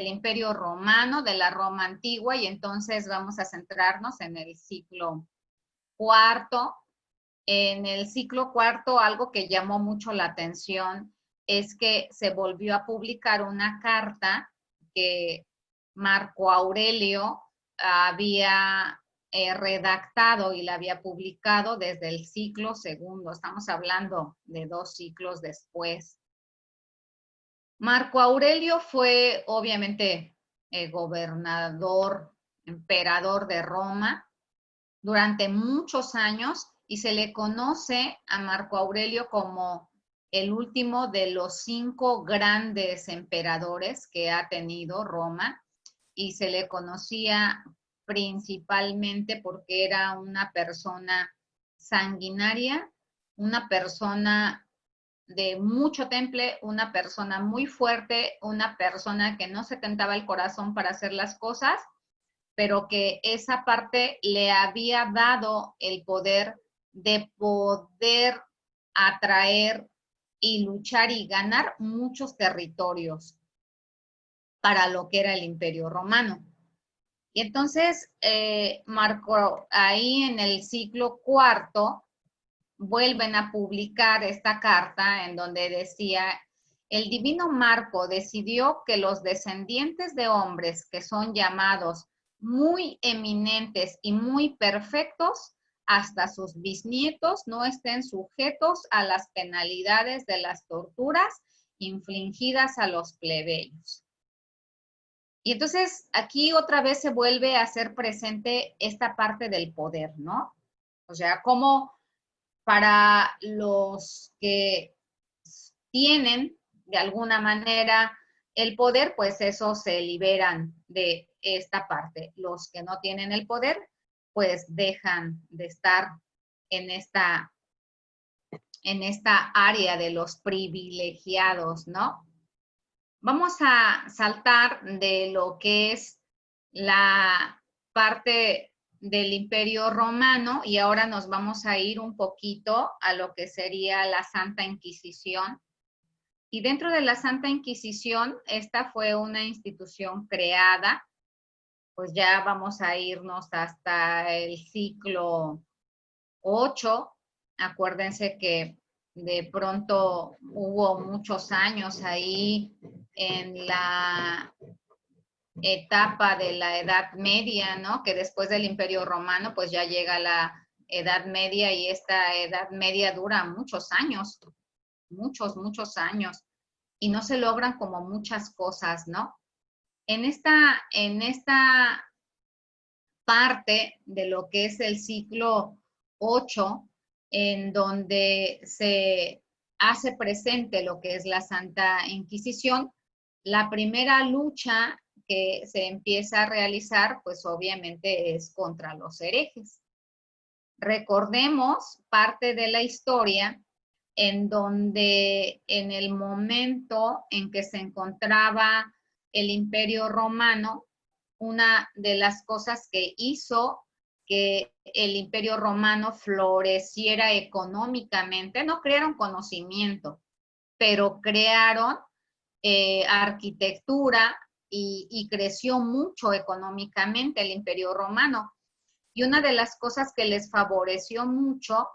Imperio Romano, de la Roma antigua, y entonces vamos a centrarnos en el siglo IV. En el siglo IV, algo que llamó mucho la atención es que se volvió a publicar una carta que Marco Aurelio había redactado y la había publicado desde el siglo II. Estamos hablando de 2 siglos después. Marco Aurelio fue obviamente gobernador, emperador de Roma durante muchos años y se le conoce a Marco Aurelio como el último de los 5 grandes emperadores que ha tenido Roma, y se le conocía principalmente porque era una persona sanguinaria, una persona de mucho temple, una persona muy fuerte, una persona que no se tentaba el corazón para hacer las cosas, pero que esa parte le había dado el poder de poder atraer y luchar y ganar muchos territorios para lo que era el Imperio Romano. Y entonces Marco, ahí en el siglo IV, vuelven a publicar esta carta en donde decía: el divino Marco decidió que los descendientes de hombres que son llamados muy eminentes y muy perfectos, hasta sus bisnietos no estén sujetos a las penalidades de las torturas infligidas a los plebeyos. Y entonces aquí otra vez se vuelve a hacer presente esta parte del poder, ¿no? O sea, cómo para los que tienen de alguna manera el poder, pues esos se liberan de esta parte. Los que no tienen el poder, pues dejan de estar en esta área de los privilegiados, ¿no? Vamos a saltar de lo que es la parte del Imperio Romano y ahora nos vamos a ir un poquito a lo que sería la Santa Inquisición. Y dentro de la Santa Inquisición, esta fue una institución creada, pues ya vamos a irnos hasta el siglo VIII. Acuérdense que de pronto hubo muchos años ahí en la etapa de la Edad Media, ¿no? Que después del Imperio Romano, pues ya llega la Edad Media y esta Edad Media dura muchos años, muchos años, y no se logran como muchas cosas, ¿no? En esta parte de lo que es el siglo VIII, en donde se hace presente lo que es la Santa Inquisición, la primera lucha que se empieza a realizar, pues obviamente es contra los herejes. Recordemos parte de la historia en donde en el momento en que se encontraba el Imperio Romano, una de las cosas que hizo que el Imperio Romano floreciera económicamente, no crearon conocimiento, pero crearon arquitectura y creció mucho económicamente el Imperio Romano. Y una de las cosas que les favoreció mucho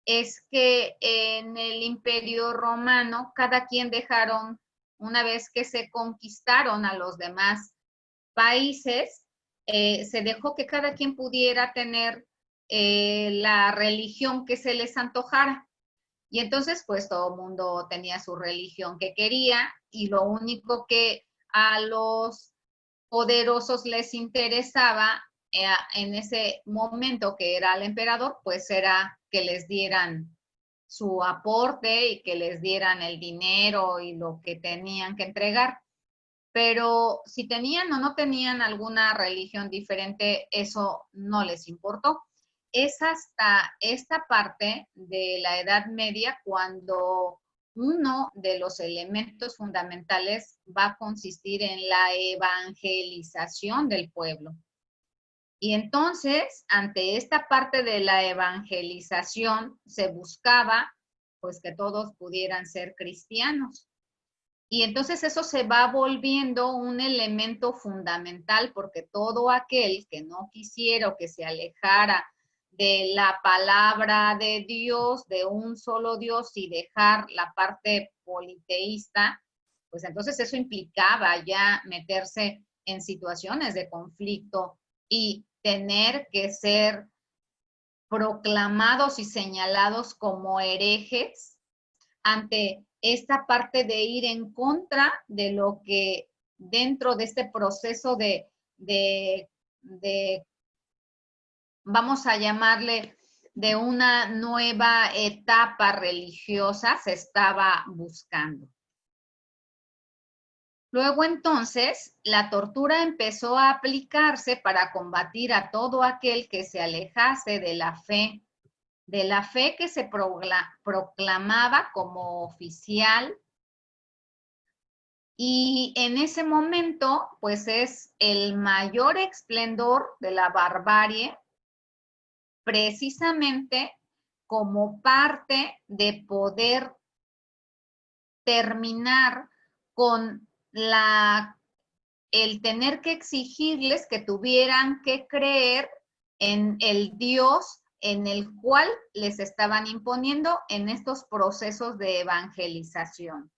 es que en el Imperio Romano cada quien dejaron, una vez que se conquistaron a los demás países, se dejó que cada quien pudiera tener la religión que se les antojara. Y entonces, pues todo el mundo tenía su religión que quería y lo único que a los poderosos les interesaba en ese momento, que era el emperador, pues era que les dieran su aporte y que les dieran el dinero y lo que tenían que entregar. pero si tenían o no tenían alguna religión diferente, eso no les importó. Es hasta esta parte de la Edad Media cuando uno de los elementos fundamentales va a consistir en la evangelización del pueblo. Y entonces, ante esta parte de la evangelización, se buscaba pues que todos pudieran ser cristianos. Y entonces eso se va volviendo un elemento fundamental porque todo aquel que no quisiera o que se alejara de la palabra de Dios, de un solo Dios y dejar la parte politeísta, pues entonces eso implicaba ya meterse en situaciones de conflicto y tener que ser proclamados y señalados como herejes ante esta parte de ir en contra de lo que dentro de este proceso de vamos a llamarle, de una nueva etapa religiosa se estaba buscando. Luego entonces, la tortura empezó a aplicarse para combatir a todo aquel que se alejase de la fe que se proclamaba como oficial. Y en ese momento, pues es el mayor esplendor de la barbarie, precisamente como parte de poder terminar con el tener que exigirles que tuvieran que creer en el Dios en el cual les estaban imponiendo en estos procesos de evangelización.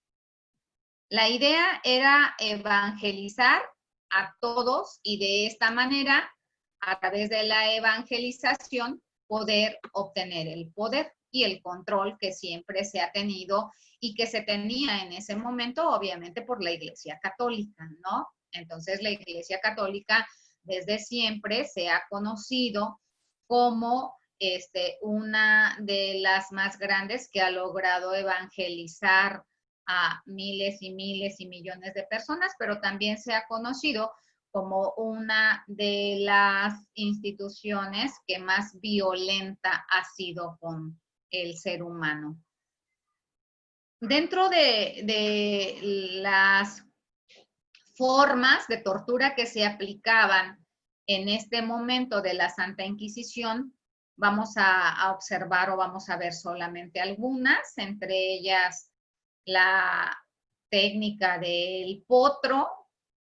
La idea era evangelizar a todos y de esta manera, a través de la evangelización, poder obtener el poder y el control que siempre se ha tenido y que se tenía en ese momento, obviamente, por la Iglesia Católica, ¿no? Entonces, la Iglesia Católica desde siempre se ha conocido como una de las más grandes que ha logrado evangelizar a miles y miles y millones de personas, pero también se ha conocido como una de las instituciones que más violenta ha sido con el ser humano. Dentro de las formas de tortura que se aplicaban en este momento de la Santa Inquisición, vamos a observar o vamos a ver solamente algunas, entre ellas la técnica del potro,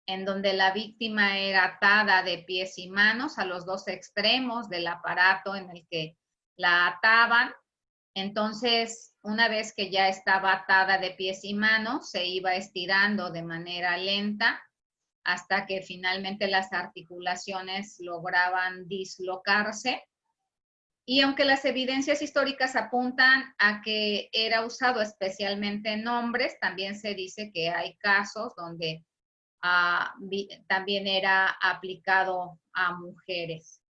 en donde la víctima era atada de pies y manos a los dos extremos del aparato en el que la ataban. Entonces, una vez que ya estaba atada de pies y manos, se iba estirando de manera lenta hasta que finalmente las articulaciones lograban dislocarse. Y aunque las evidencias históricas apuntan a que era usado especialmente en hombres, también se dice que hay casos donde también era aplicado a mujeres.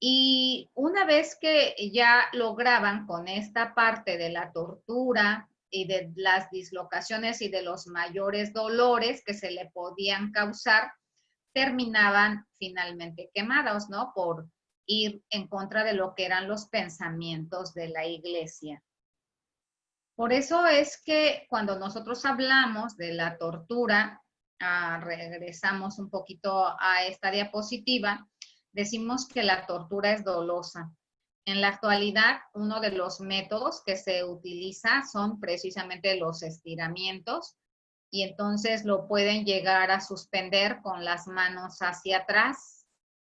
Y una vez que ya lograban con esta parte de la tortura y de las dislocaciones y de los mayores dolores que se le podían causar, terminaban finalmente quemados, ¿no? Por ir en contra de lo que eran los pensamientos de la Iglesia. Por eso es que cuando nosotros hablamos de la tortura, regresamos un poquito a esta diapositiva, decimos que la tortura es dolosa. En la actualidad, uno de los métodos que se utiliza son precisamente los estiramientos, y entonces lo pueden llegar a suspender con las manos hacia atrás,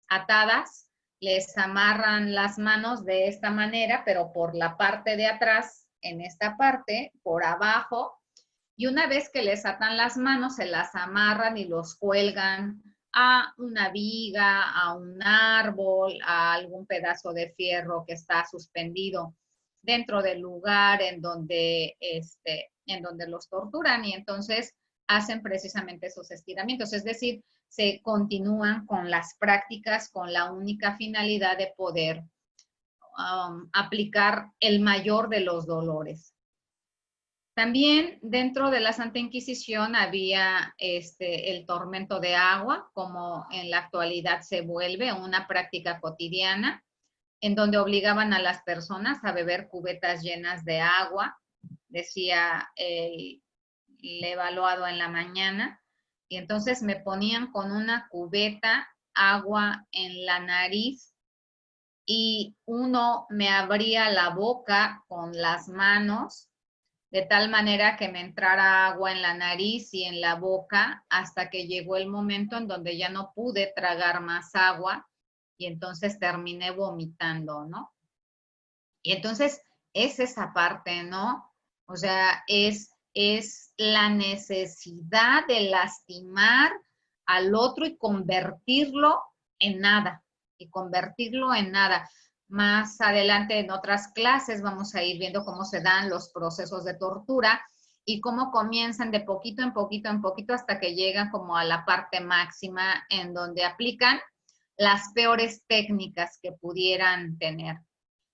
atadas, les amarran las manos de esta manera, pero por la parte de atrás, en esta parte, por abajo, y una vez que les atan las manos, se las amarran y los cuelgan a una viga, a un árbol, a algún pedazo de fierro que está suspendido dentro del lugar en donde los torturan, y entonces hacen precisamente esos estiramientos. Es decir, se continúan con las prácticas con la única finalidad de poder aplicar el mayor de los dolores. También dentro de la Santa Inquisición había el tormento de agua, como en la actualidad se vuelve una práctica cotidiana, en donde obligaban a las personas a beber cubetas llenas de agua, decía el evaluado en la mañana, y entonces me ponían con una cubeta agua en la nariz y uno me abría la boca con las manos de tal manera que me entrara agua en la nariz y en la boca hasta que llegó el momento en donde ya no pude tragar más agua y entonces terminé vomitando, ¿no? Y entonces es esa parte, ¿no? O sea, es la necesidad de lastimar al otro y convertirlo en nada, y convertirlo en nada. Más adelante en otras clases vamos a ir viendo cómo se dan los procesos de tortura y cómo comienzan de poquito en poquito en poquito hasta que llegan como a la parte máxima en donde aplican las peores técnicas que pudieran tener.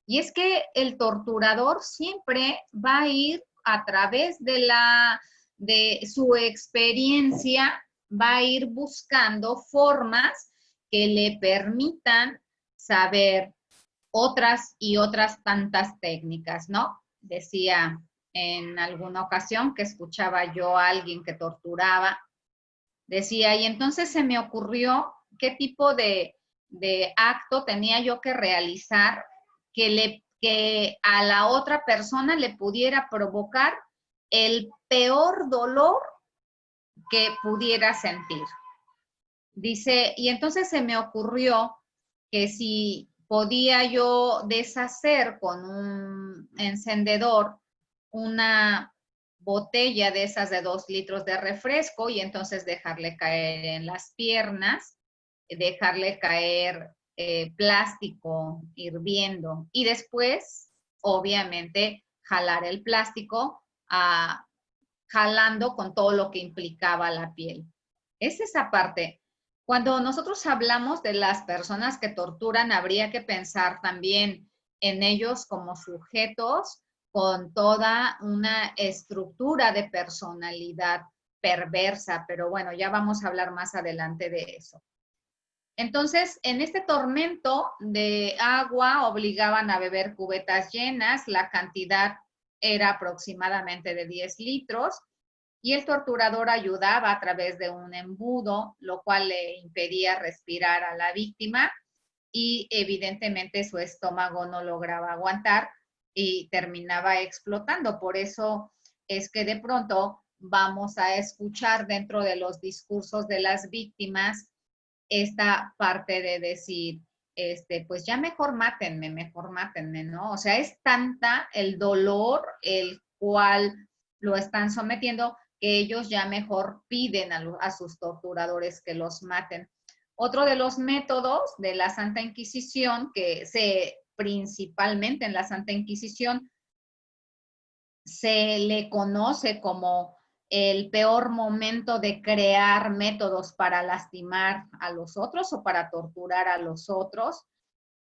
Y es que el torturador siempre va a ir a través de su experiencia, va a ir buscando formas que le permitan saber otras y otras tantas técnicas, ¿no? Decía en alguna ocasión que escuchaba yo a alguien que torturaba, decía, y entonces se me ocurrió qué tipo de acto tenía yo que realizar que a la otra persona le pudiera provocar el peor dolor que pudiera sentir. Dice, y entonces se me ocurrió que si podía yo deshacer con un encendedor una botella de esas de 2 litros de refresco y entonces dejarle caer en las piernas, dejarle caer plástico hirviendo y después, obviamente, jalar el plástico jalando con todo lo que implicaba la piel. Es esa parte. Cuando nosotros hablamos de las personas que torturan, habría que pensar también en ellos como sujetos con toda una estructura de personalidad perversa, pero bueno, ya vamos a hablar más adelante de eso. Entonces, en este tormento de agua obligaban a beber cubetas llenas, la cantidad era aproximadamente de 10 litros y el torturador ayudaba a través de un embudo, lo cual le impedía respirar a la víctima y evidentemente su estómago no lograba aguantar y terminaba explotando. Por eso es que de pronto vamos a escuchar dentro de los discursos de las víctimas esta parte de decir, pues ya mejor mátenme, ¿no? O sea, es tanta el dolor el cual lo están sometiendo que ellos ya mejor piden a sus torturadores que los maten. Otro de los métodos de la Santa Inquisición, que principalmente en la Santa Inquisición se le conoce como el peor momento de crear métodos para lastimar a los otros o para torturar a los otros,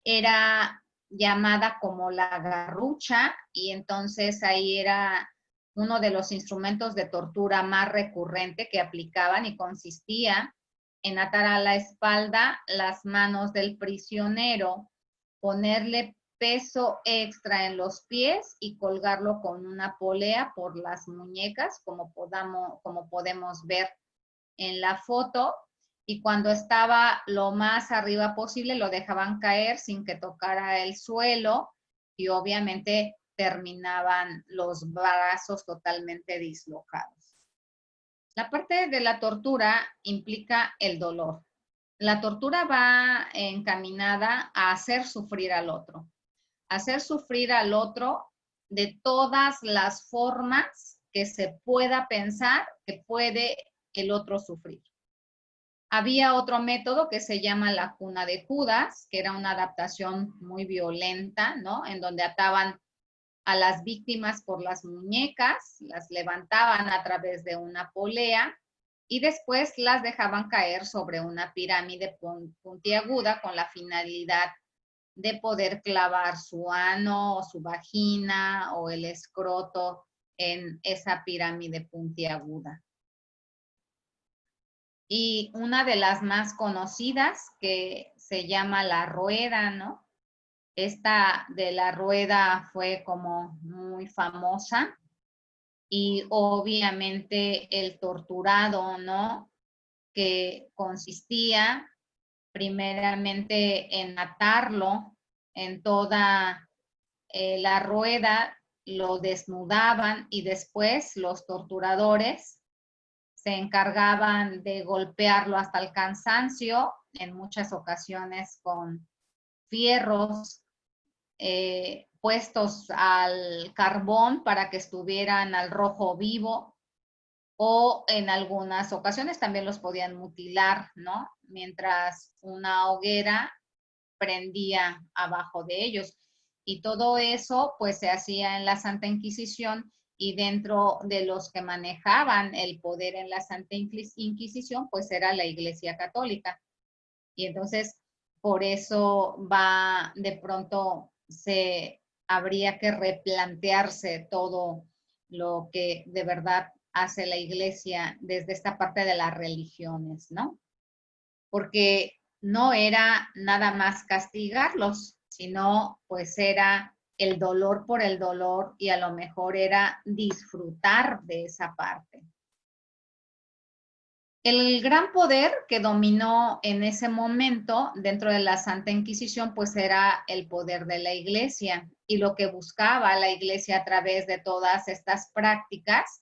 era llamada como la garrucha y entonces ahí era uno de los instrumentos de tortura más recurrente que aplicaban y consistía en atar a la espalda las manos del prisionero, ponerle peso extra en los pies y colgarlo con una polea por las muñecas, como podemos ver en la foto. Y cuando estaba lo más arriba posible, lo dejaban caer sin que tocara el suelo y obviamente terminaban los brazos totalmente dislocados. La parte de la tortura implica el dolor. La tortura va encaminada a hacer sufrir al otro. Hacer sufrir al otro de todas las formas que se pueda pensar que puede el otro sufrir. Había otro método que se llama la cuna de Judas, que era una adaptación muy violenta, ¿no? En donde ataban a las víctimas por las muñecas, las levantaban a través de una polea y después las dejaban caer sobre una pirámide puntiaguda con la finalidad de poder clavar su ano o su vagina o el escroto en esa pirámide puntiaguda. Y una de las más conocidas, que se llama la rueda, ¿no? Esta de la rueda fue como muy famosa. Y obviamente el torturado, ¿no? Que consistía primeramente en atarlo en toda la rueda, lo desnudaban y después los torturadores se encargaban de golpearlo hasta el cansancio, en muchas ocasiones con fierros puestos al carbón para que estuvieran al rojo vivo, o en algunas ocasiones también los podían mutilar, ¿no? Mientras una hoguera prendía abajo de ellos. Y todo eso pues se hacía en la Santa Inquisición, y dentro de los que manejaban el poder en la Santa Inquisición pues era la Iglesia Católica. Y entonces por eso va, de pronto se habría que replantearse todo lo que de verdad hace la Iglesia desde esta parte de las religiones, ¿no? Porque no era nada más castigarlos, sino pues era el dolor por el dolor, y a lo mejor era disfrutar de esa parte. El gran poder que dominó en ese momento dentro de la Santa Inquisición pues era el poder de la Iglesia, y lo que buscaba la Iglesia a través de todas estas prácticas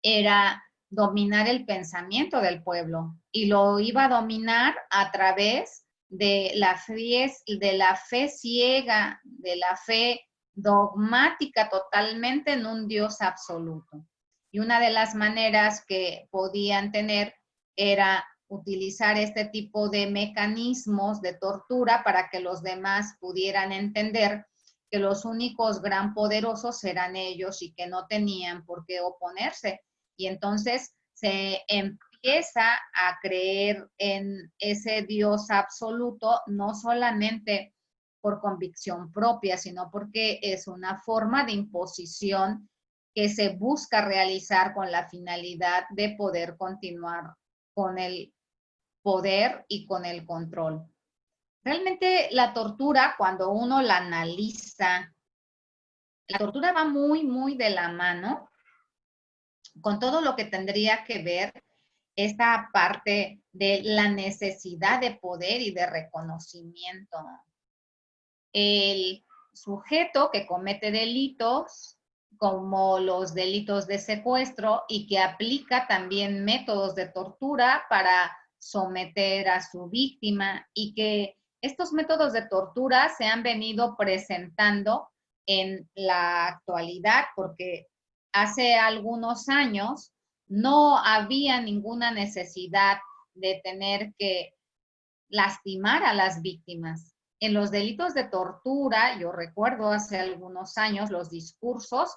era dominar el pensamiento del pueblo, y lo iba a dominar a través de la fe ciega, de la fe dogmática totalmente en un Dios absoluto. Y una de las maneras que podían tener era utilizar este tipo de mecanismos de tortura para que los demás pudieran entender que los únicos gran poderosos eran ellos y que no tenían por qué oponerse. Y entonces se empieza a creer en ese Dios absoluto, no solamente por convicción propia, sino porque es una forma de imposición que se busca realizar con la finalidad de poder continuar con el poder y con el control. Realmente la tortura, cuando uno la analiza, la tortura va muy, muy de la mano con todo lo que tendría que ver esta parte de la necesidad de poder y de reconocimiento. El sujeto que comete delitos, como los delitos de secuestro, y que aplica también métodos de tortura para someter a su víctima, y que estos métodos de tortura se han venido presentando en la actualidad, porque hace algunos años no había ninguna necesidad de tener que lastimar a las víctimas. En los delitos de tortura, yo recuerdo hace algunos años los discursos,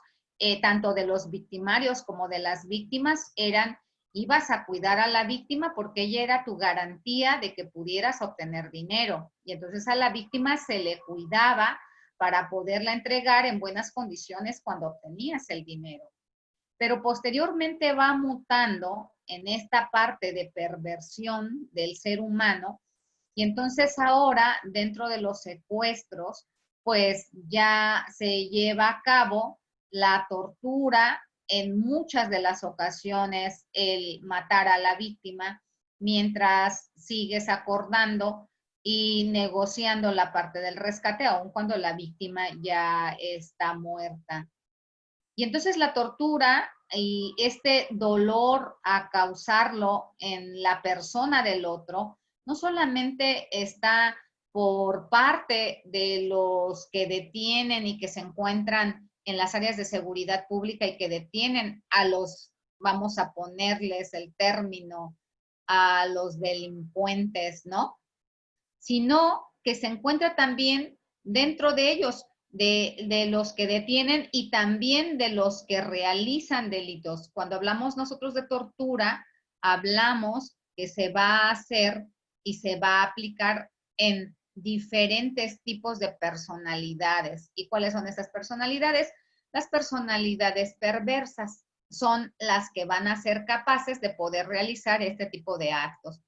tanto de los victimarios como de las víctimas, eran: ibas a cuidar a la víctima porque ella era tu garantía de que pudieras obtener dinero. Y entonces a la víctima se le cuidaba para poderla entregar en buenas condiciones cuando obtenías el dinero. Pero posteriormente va mutando en esta parte de perversión del ser humano, y entonces ahora dentro de los secuestros pues ya se lleva a cabo la tortura, en muchas de las ocasiones el matar a la víctima mientras sigues acordando y negociando la parte del rescate, aun cuando la víctima ya está muerta. Y entonces la tortura y este dolor a causarlo en la persona del otro, no solamente está por parte de los que detienen y que se encuentran en las áreas de seguridad pública y que detienen a los, vamos a ponerles el término, a los delincuentes, ¿no? Sino que se encuentra también dentro de ellos, de los que detienen y también de los que realizan delitos. Cuando hablamos nosotros de tortura, hablamos que se va a hacer y se va a aplicar en diferentes tipos de personalidades. ¿Y cuáles son estas personalidades? Las personalidades perversas son las que van a ser capaces de poder realizar este tipo de actos.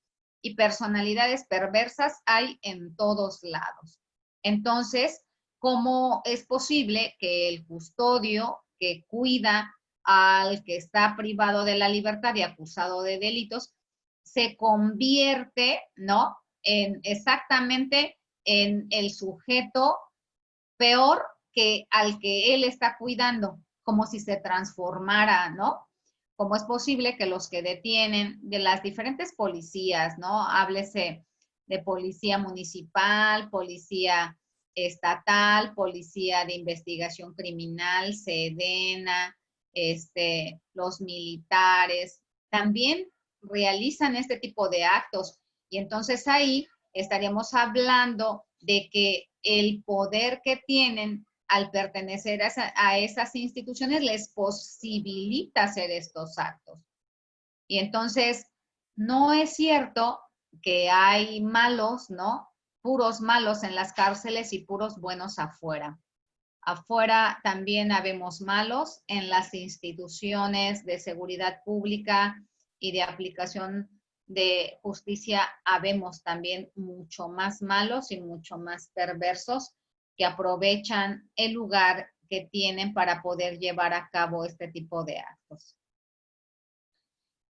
Y personalidades perversas hay en todos lados. Entonces, ¿cómo es posible que el custodio que cuida al que está privado de la libertad y acusado de delitos se convierte, ¿no?, en exactamente en el sujeto peor que al que él está cuidando, como si se transformara, ¿no? ¿Cómo es posible que los que detienen de las diferentes policías, ¿no? Háblese de policía municipal, policía estatal, policía de investigación criminal, Sedena, los militares, también realizan este tipo de actos. Y entonces ahí estaríamos hablando de que el poder que tienen al pertenecer a esas instituciones les posibilita hacer estos actos. Y entonces, no es cierto que hay malos, ¿no? Puros malos en las cárceles y puros buenos afuera. Afuera también habemos malos en las instituciones de seguridad pública y de aplicación de justicia. Habemos también mucho más malos y mucho más perversos que aprovechan el lugar que tienen para poder llevar a cabo este tipo de actos.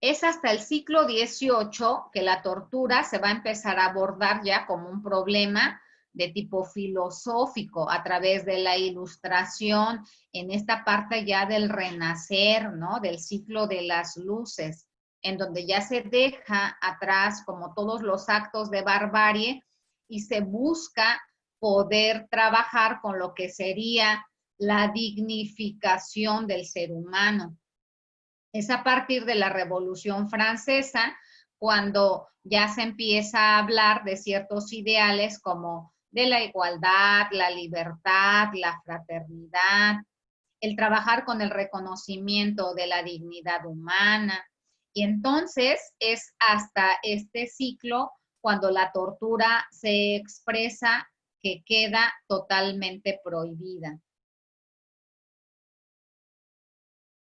Es hasta el siglo XVIII que la tortura se va a empezar a abordar ya como un problema de tipo filosófico a través de la Ilustración, en esta parte ya del Renacer, ¿no?, del ciclo de las luces, en donde ya se deja atrás como todos los actos de barbarie y se busca poder trabajar con lo que sería la dignificación del ser humano. Es a partir de la Revolución Francesa cuando ya se empieza a hablar de ciertos ideales como de la igualdad, la libertad, la fraternidad, el trabajar con el reconocimiento de la dignidad humana. Y entonces es hasta este ciclo cuando la tortura se expresa que queda totalmente prohibida.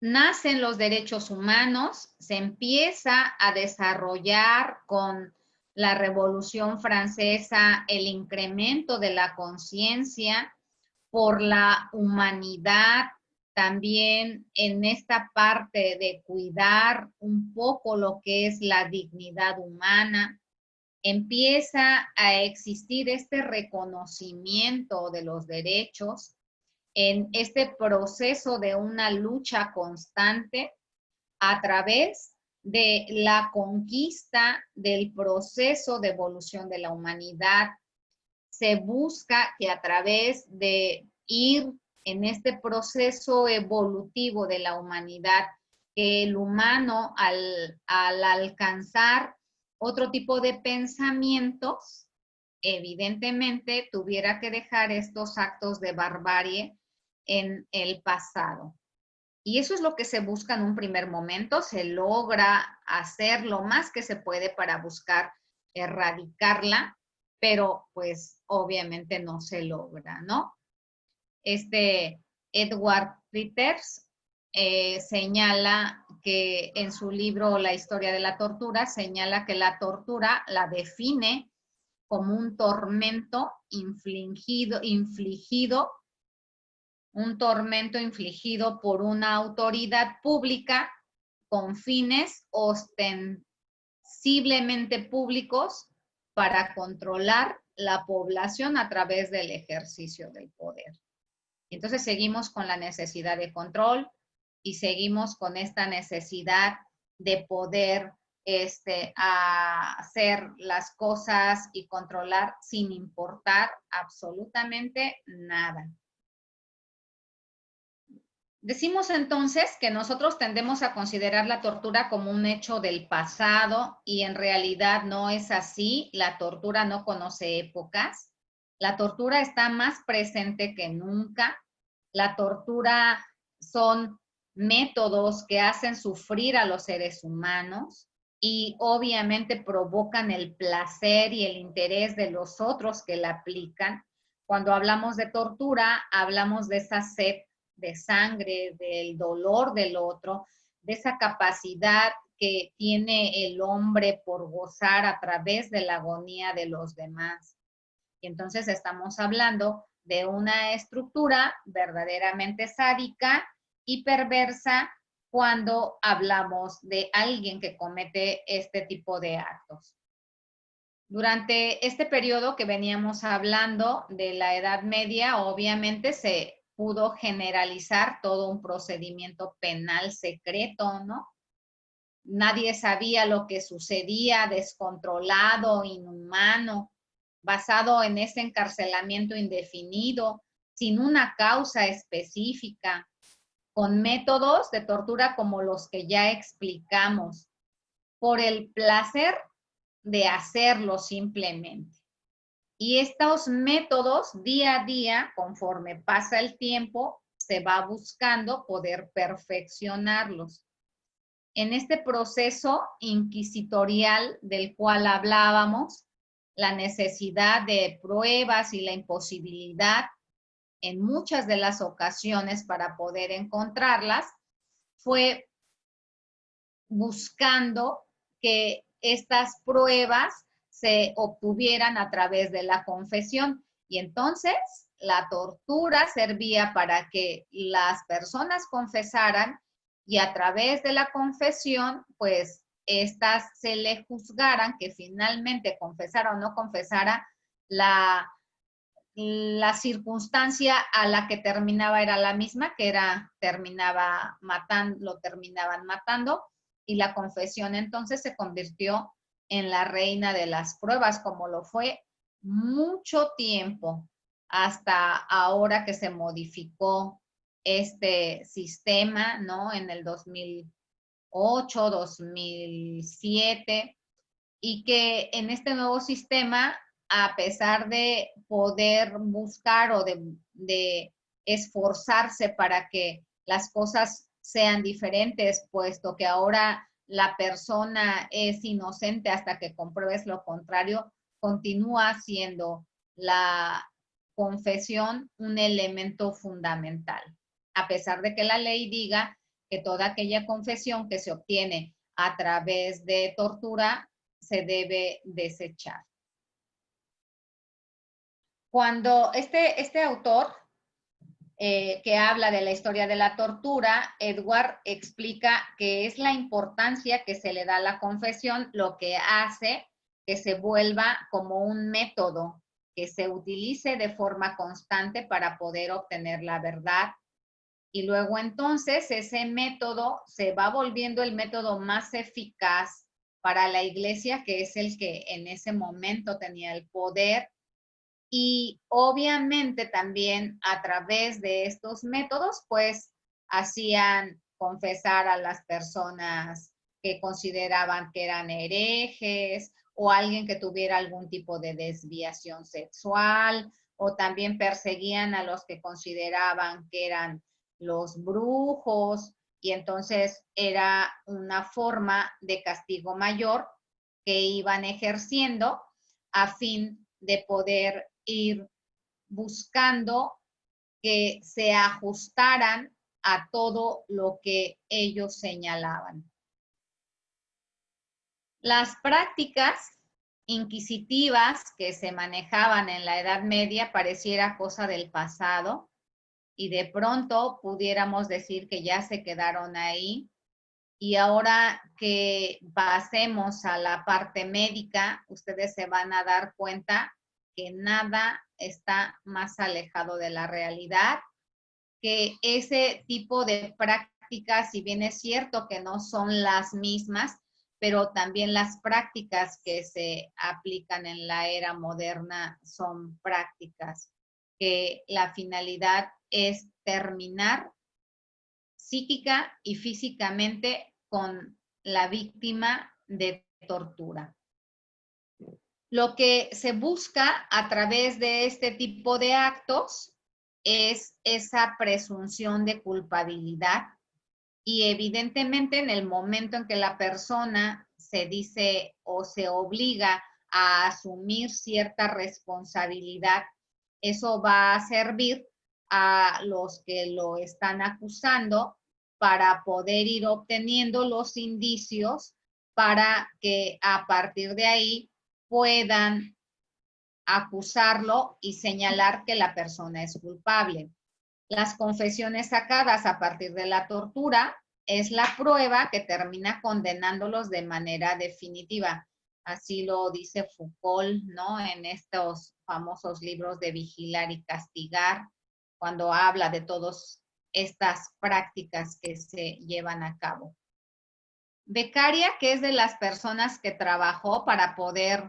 Nacen los derechos humanos, se empieza a desarrollar con la Revolución Francesa el incremento de la conciencia por la humanidad, también en esta parte de cuidar un poco lo que es la dignidad humana. Empieza a existir este reconocimiento de los derechos en este proceso de una lucha constante a través de la conquista del proceso de evolución de la humanidad. Se busca que a través de ir en este proceso evolutivo de la humanidad, que el humano al alcanzar otro tipo de pensamientos, evidentemente tuviera que dejar estos actos de barbarie en el pasado. Y eso es lo que se busca en un primer momento, se logra hacer lo más que se puede para buscar erradicarla, pero pues obviamente no se logra, ¿no? Edward Peters señala que en su libro La historia de la tortura, señala que la tortura la define como un tormento infligido por una autoridad pública con fines ostensiblemente públicos para controlar la población a través del ejercicio del poder. Entonces seguimos con la necesidad de control y seguimos con esta necesidad de poder hacer las cosas y controlar sin importar absolutamente nada. Decimos entonces que nosotros tendemos a considerar la tortura como un hecho del pasado y en realidad no es así. La tortura no conoce épocas. La tortura está más presente que nunca. La tortura son métodos que hacen sufrir a los seres humanos y obviamente provocan el placer y el interés de los otros que la aplican. Cuando hablamos de tortura, hablamos de esa sed de sangre, del dolor del otro, de esa capacidad que tiene el hombre por gozar a través de la agonía de los demás. Y entonces estamos hablando de una estructura verdaderamente sádica y perversa cuando hablamos de alguien que comete este tipo de actos. Durante este periodo que veníamos hablando de la Edad Media, obviamente se pudo generalizar todo un procedimiento penal secreto, ¿no? Nadie sabía lo que sucedía, descontrolado, inhumano, basado en ese encarcelamiento indefinido, sin una causa específica, con métodos de tortura como los que ya explicamos, por el placer de hacerlo simplemente. Y estos métodos, día a día, conforme pasa el tiempo, se va buscando poder perfeccionarlos. En este proceso inquisitorial del cual hablábamos, la necesidad de pruebas y la imposibilidad en muchas de las ocasiones para poder encontrarlas, fue buscando que estas pruebas se obtuvieran a través de la confesión. Y entonces la tortura servía para que las personas confesaran y a través de la confesión, pues, estas se le juzgaran, que finalmente confesara o no confesara, la circunstancia a la que terminaba era la misma, que era, lo terminaban matando, y la confesión entonces se convirtió en la reina de las pruebas, como lo fue mucho tiempo, hasta ahora que se modificó este sistema, ¿no? En el 2008, 2007, y que en este nuevo sistema, a pesar de poder buscar o de esforzarse para que las cosas sean diferentes, puesto que ahora la persona es inocente hasta que compruebes lo contrario, continúa siendo la confesión un elemento fundamental, a pesar de que la ley diga que toda aquella confesión que se obtiene a través de tortura se debe desechar. Cuando este autor que habla de la historia de la tortura, Edward explica que es la importancia que se le da a la confesión lo que hace que se vuelva como un método que se utilice de forma constante para poder obtener la verdad. Y luego entonces ese método se va volviendo el método más eficaz para la iglesia, que es el que en ese momento tenía el poder. Y obviamente también a través de estos métodos, pues hacían confesar a las personas que consideraban que eran herejes o alguien que tuviera algún tipo de desviación sexual, o también perseguían a los que consideraban que eran los brujos, y entonces era una forma de castigo mayor que iban ejerciendo a fin de poder ir buscando que se ajustaran a todo lo que ellos señalaban. Las prácticas inquisitivas que se manejaban en la Edad Media pareciera cosa del pasado, y de pronto pudiéramos decir que ya se quedaron ahí. Y ahora que pasemos a la parte médica, ustedes se van a dar cuenta que nada está más alejado de la realidad, que ese tipo de prácticas, si bien es cierto que no son las mismas, pero también las prácticas que se aplican en la era moderna son prácticas que la finalidad es terminar psíquica y físicamente con la víctima de tortura. Lo que se busca a través de este tipo de actos es esa presunción de culpabilidad, y evidentemente en el momento en que la persona se dice o se obliga a asumir cierta responsabilidad, eso va a servir a los que lo están acusando para poder ir obteniendo los indicios para que a partir de ahí puedan acusarlo y señalar que la persona es culpable. Las confesiones sacadas a partir de la tortura es la prueba que termina condenándolos de manera definitiva. Así lo dice Foucault, ¿no? En estos famosos libros de Vigilar y Castigar, cuando habla de todas estas prácticas que se llevan a cabo. Beccaria, que es de las personas que trabajó para poder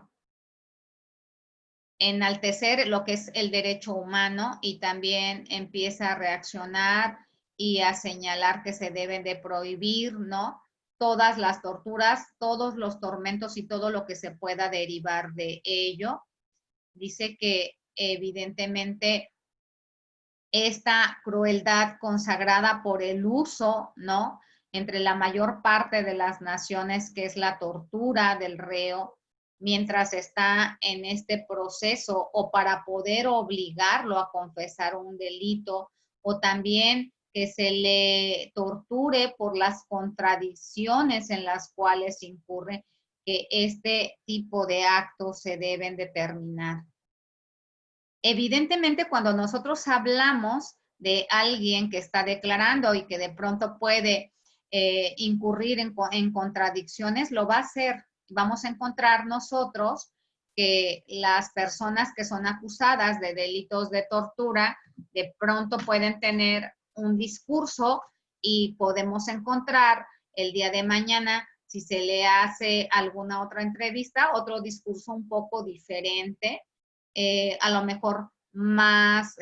enaltecer lo que es el derecho humano y también empieza a reaccionar y a señalar que se deben de prohibir, ¿no? Todas las torturas, todos los tormentos y todo lo que se pueda derivar de ello. Dice que evidentemente esta crueldad consagrada por el uso, ¿no? Entre la mayor parte de las naciones, que es la tortura del reo, mientras está en este proceso o para poder obligarlo a confesar un delito, o también que se le torture por las contradicciones en las cuales incurre, que este tipo de actos se deben determinar. Evidentemente, cuando nosotros hablamos de alguien que está declarando y que de pronto puede incurrir en contradicciones, lo va a hacer. Vamos a encontrar nosotros que las personas que son acusadas de delitos de tortura de pronto pueden tener un discurso y podemos encontrar el día de mañana, si se le hace alguna otra entrevista, otro discurso un poco diferente, a lo mejor más,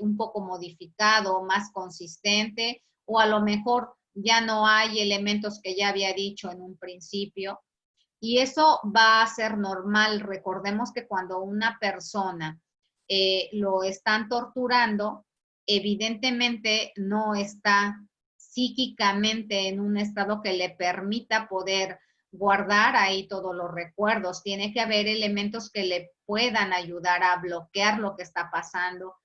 un poco modificado, más consistente, o a lo mejor ya no hay elementos que ya había dicho en un principio. Y eso va a ser normal. Recordemos que cuando una persona lo están torturando, evidentemente no está psíquicamente en un estado que le permita poder guardar ahí todos los recuerdos. Tiene que haber elementos que le puedan ayudar a bloquear lo que está pasando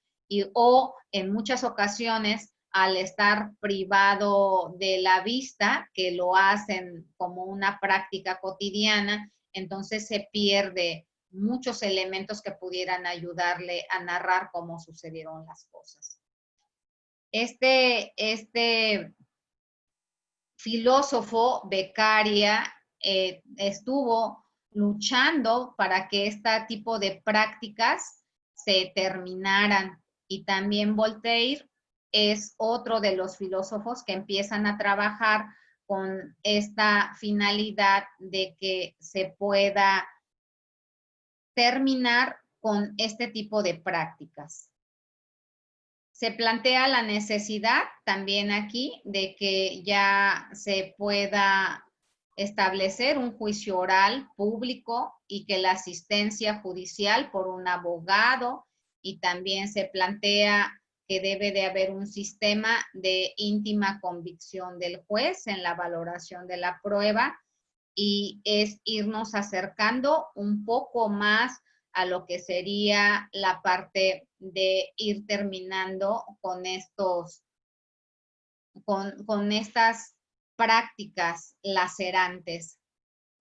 o en muchas ocasiones al estar privado de la vista, que lo hacen como una práctica cotidiana, entonces se pierde muchos elementos que pudieran ayudarle a narrar cómo sucedieron las cosas. Este filósofo Beccaria estuvo luchando para que este tipo de prácticas se terminaran, y también Voltaire es otro de los filósofos que empiezan a trabajar con esta finalidad de que se pueda terminar con este tipo de prácticas. Se plantea la necesidad también aquí de que ya se pueda establecer un juicio oral público y que la asistencia judicial por un abogado, y también se plantea que debe de haber un sistema de íntima convicción del juez en la valoración de la prueba, y es irnos acercando un poco más a lo que sería la parte de ir terminando con estas prácticas lacerantes.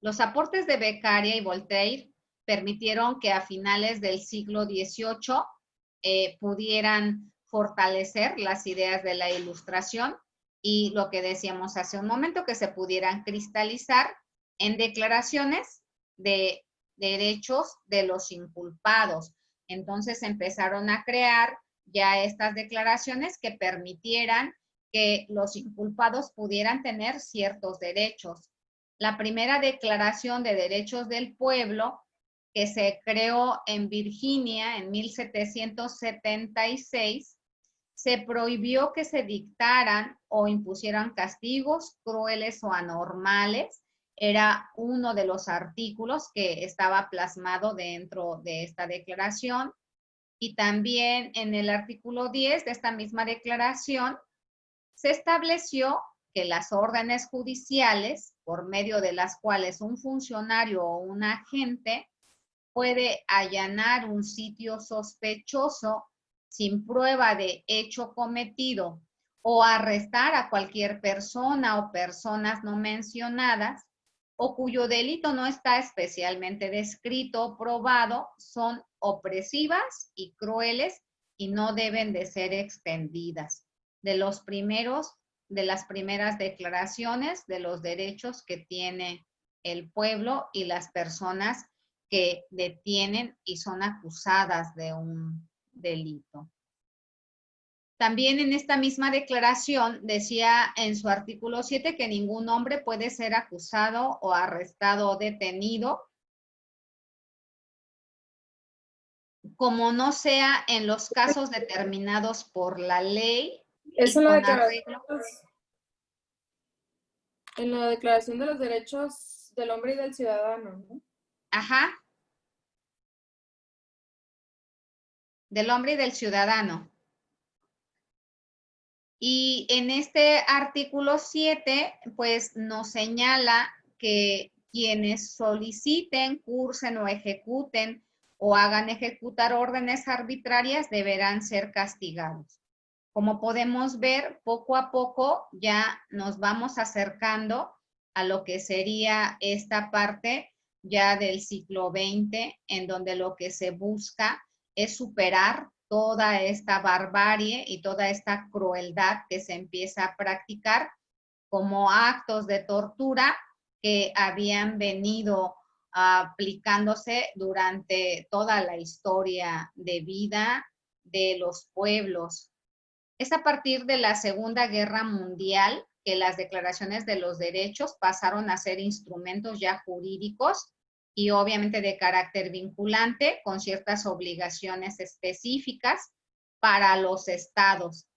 Los aportes de Beccaria y Voltaire permitieron que a finales del siglo XVIII pudieran fortalecer las ideas de la Ilustración y lo que decíamos hace un momento, que se pudieran cristalizar en declaraciones de derechos de los inculpados. Entonces empezaron a crear ya estas declaraciones que permitieran que los inculpados pudieran tener ciertos derechos. La primera Declaración de Derechos del Pueblo, que se creó en Virginia en 1776, se prohibió que se dictaran o impusieran castigos crueles o anormales. Era uno de los artículos que estaba plasmado dentro de esta declaración. Y también en el artículo 10 de esta misma declaración se estableció que las órdenes judiciales, por medio de las cuales un funcionario o un agente puede allanar un sitio sospechoso sin prueba de hecho cometido o arrestar a cualquier persona o personas no mencionadas, o cuyo delito no está especialmente descrito o probado, son opresivas y crueles y no deben de ser extendidas. De las primeras declaraciones de los derechos que tiene el pueblo y las personas que detienen y son acusadas de un delito. También en esta misma declaración decía en su artículo 7 que ningún hombre puede ser acusado o arrestado o detenido como no sea en los casos determinados por la ley. Es y en la con declaración, arreglo. en la Declaración de los Derechos del Hombre y del Ciudadano, ¿no? Ajá. Del hombre y del ciudadano. Y en este artículo 7, pues nos señala que quienes soliciten, cursen o ejecuten o hagan ejecutar órdenes arbitrarias deberán ser castigados. Como podemos ver, poco a poco ya nos vamos acercando a lo que sería esta parte ya del siglo XX, en donde lo que se busca es superar toda esta barbarie y toda esta crueldad que se empieza a practicar como actos de tortura que habían venido aplicándose durante toda la historia de vida de los pueblos. Es a partir de la Segunda Guerra Mundial que las declaraciones de los derechos pasaron a ser instrumentos ya jurídicos y obviamente de carácter vinculante con ciertas obligaciones específicas para los estados,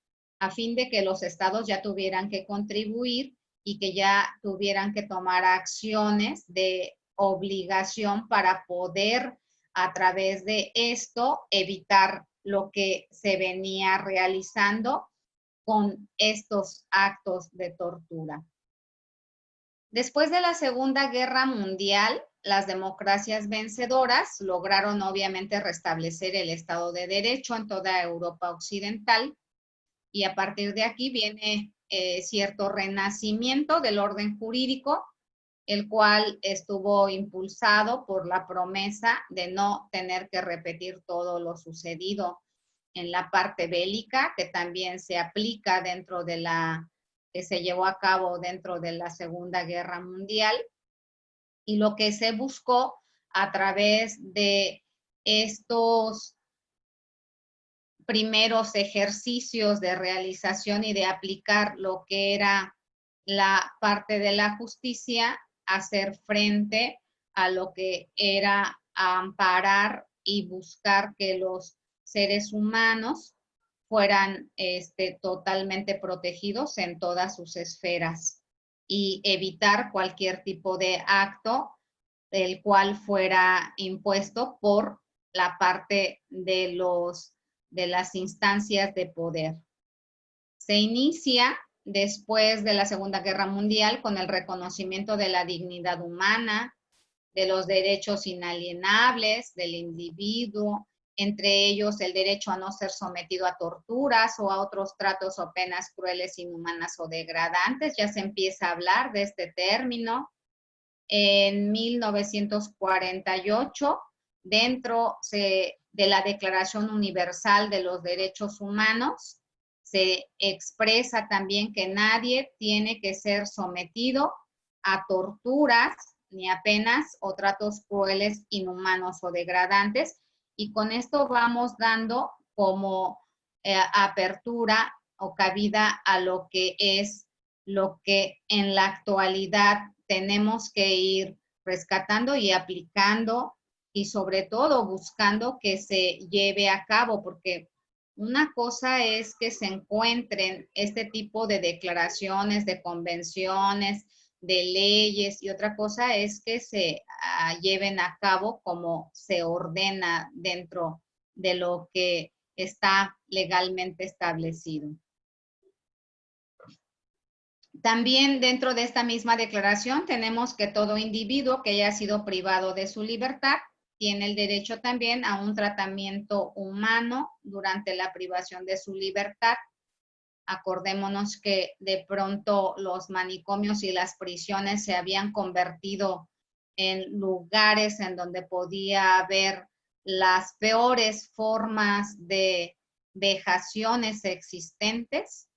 a fin de que los estados ya tuvieran que contribuir y que ya tuvieran que tomar acciones de obligación para poder a través de esto evitar lo que se venía realizando con estos actos de tortura. Después de la Segunda Guerra Mundial, las democracias vencedoras lograron obviamente restablecer el Estado de Derecho en toda Europa Occidental y a partir de aquí viene cierto renacimiento del orden jurídico, el cual estuvo impulsado por la promesa de no tener que repetir todo lo sucedido en la parte bélica, que también se aplica dentro de que se llevó a cabo dentro de la Segunda Guerra Mundial, y lo que se buscó a través de estos primeros ejercicios de realización y de aplicar lo que era la parte de la justicia, hacer frente a lo que era amparar y buscar que los seres humanos fueran totalmente protegidos en todas sus esferas y evitar cualquier tipo de acto el cual fuera impuesto por la parte de las instancias de poder. Se inicia después de la Segunda Guerra Mundial con el reconocimiento de la dignidad humana, de los derechos inalienables del individuo, entre ellos el derecho a no ser sometido a torturas o a otros tratos o penas crueles, inhumanas o degradantes. Ya se empieza a hablar de este término. En 1948, dentro de la Declaración Universal de los Derechos Humanos, se expresa también que nadie tiene que ser sometido a torturas ni a penas o tratos crueles, inhumanos o degradantes. Y con esto vamos dando como apertura o cabida a lo que es lo que en la actualidad tenemos que ir rescatando y aplicando y sobre todo buscando que se lleve a cabo, porque una cosa es que se encuentren este tipo de declaraciones, de convenciones, de leyes, y otra cosa es que se lleven a cabo como se ordena dentro de lo que está legalmente establecido. También dentro de esta misma declaración tenemos que todo individuo que haya sido privado de su libertad tiene el derecho también a un tratamiento humano durante la privación de su libertad. Acordémonos que de pronto los manicomios y las prisiones se habían convertido en lugares en donde podía haber las peores formas de vejaciones existentes.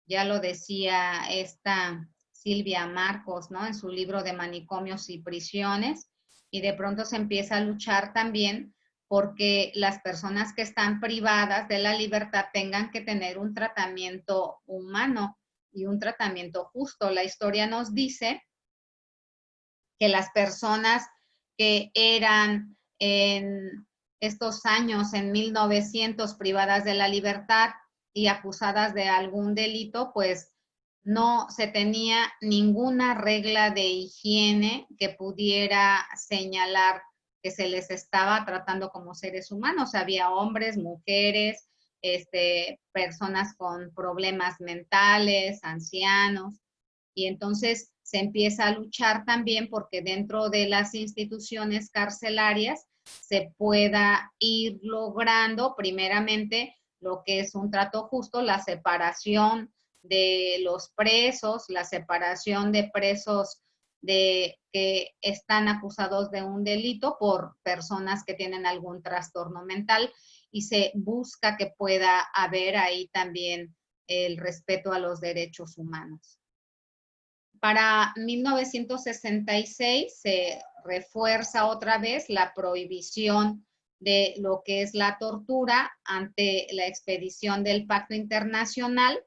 Ya lo decía esta Silvia Marcos, ¿no? En su libro de Manicomios y Prisiones, y de pronto se empieza a luchar también porque las personas que están privadas de la libertad tengan que tener un tratamiento humano y un tratamiento justo. La historia nos dice que las personas que eran en estos años, en 1900, privadas de la libertad y acusadas de algún delito, pues no se tenía ninguna regla de higiene que pudiera señalar que se les estaba tratando como seres humanos. Había hombres, mujeres, personas con problemas mentales, ancianos, y entonces se empieza a luchar también porque dentro de las instituciones carcelarias se pueda ir logrando primeramente lo que es un trato justo, la separación de los presos, la separación de presos que están acusados de un delito por personas que tienen algún trastorno mental, y se busca que pueda haber ahí también el respeto a los derechos humanos. Para 1966 se refuerza otra vez la prohibición de lo que es la tortura ante la expedición del Pacto Internacional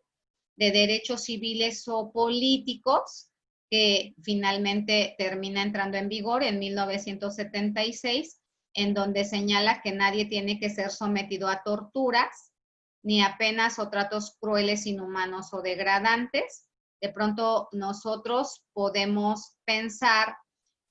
de Derechos Civiles o Políticos, que finalmente termina entrando en vigor en 1976, en donde señala que nadie tiene que ser sometido a torturas, ni a penas o tratos crueles, inhumanos o degradantes. De pronto nosotros podemos pensar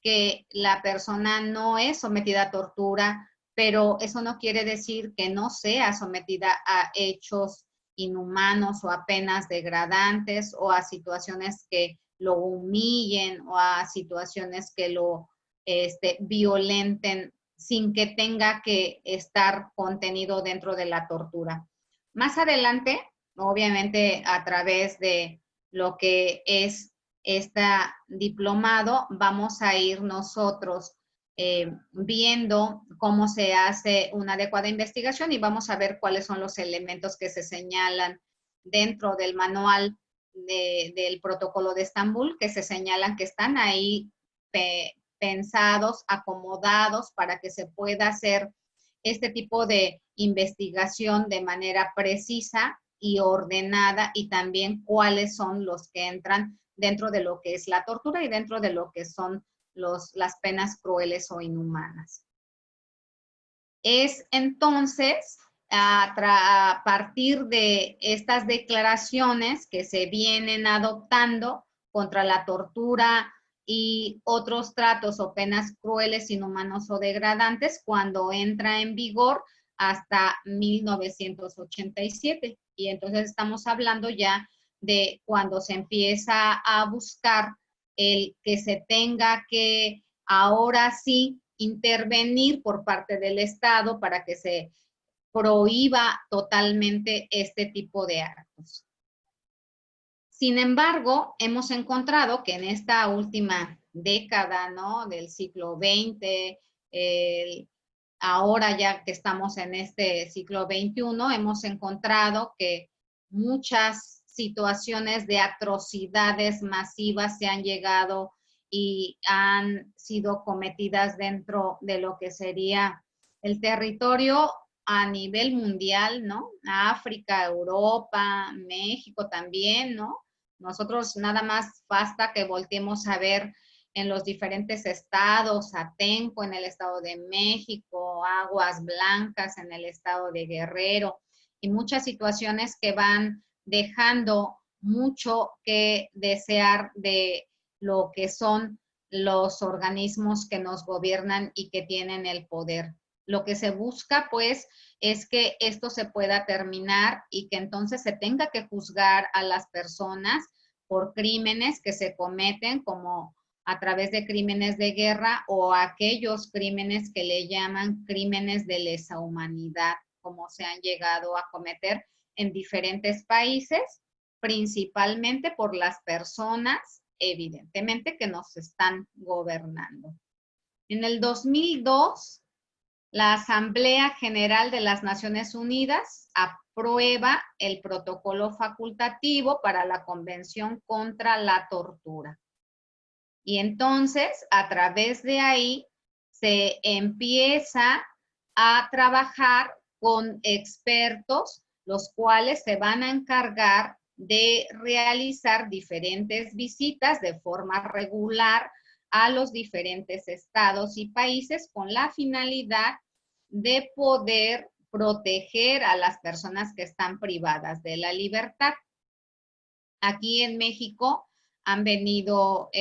que la persona no es sometida a tortura, pero eso no quiere decir que no sea sometida a hechos inhumanos o a penas degradantes o a situaciones que lo humillen o a situaciones que lo violenten sin que tenga que estar contenido dentro de la tortura. Más adelante, obviamente a través de lo que es este diplomado, vamos a ir nosotros viendo cómo se hace una adecuada investigación y vamos a ver cuáles son los elementos que se señalan dentro del manual del protocolo de Estambul, que se señalan que están ahí pensados, acomodados para que se pueda hacer este tipo de investigación de manera precisa y ordenada, y también cuáles son los que entran dentro de lo que es la tortura y dentro de lo que son las penas crueles o inhumanas. Es entonces a partir de estas declaraciones que se vienen adoptando contra la tortura y otros tratos o penas crueles, inhumanos o degradantes, cuando entra en vigor hasta 1987. Y entonces estamos hablando ya de cuando se empieza a buscar el que se tenga que ahora sí intervenir por parte del Estado para que se prohíba totalmente este tipo de actos. Sin embargo, hemos encontrado que en esta última década, ¿no?, del siglo XX, ahora ya que estamos en este siglo XXI, hemos encontrado que muchas situaciones de atrocidades masivas se han llegado y han sido cometidas dentro de lo que sería el territorio a nivel mundial, ¿no? África, Europa, México también, ¿no? Nosotros nada más basta que volteemos a ver en los diferentes estados, Atenco en el estado de México, Aguas Blancas en el estado de Guerrero, y muchas situaciones que van dejando mucho que desear de lo que son los organismos que nos gobiernan y que tienen el poder. Lo que se busca, pues, es que esto se pueda terminar y que entonces se tenga que juzgar a las personas por crímenes que se cometen, como a través de crímenes de guerra o aquellos crímenes que le llaman crímenes de lesa humanidad, como se han llegado a cometer en diferentes países, principalmente por las personas, evidentemente, que nos están gobernando. En el 2002, la Asamblea General de las Naciones Unidas aprueba el protocolo facultativo para la Convención contra la Tortura. Y entonces, a través de ahí, se empieza a trabajar con expertos, los cuales se van a encargar de realizar diferentes visitas de forma regular a los diferentes estados y países con la finalidad de poder proteger a las personas que están privadas de la libertad. Aquí en México han venido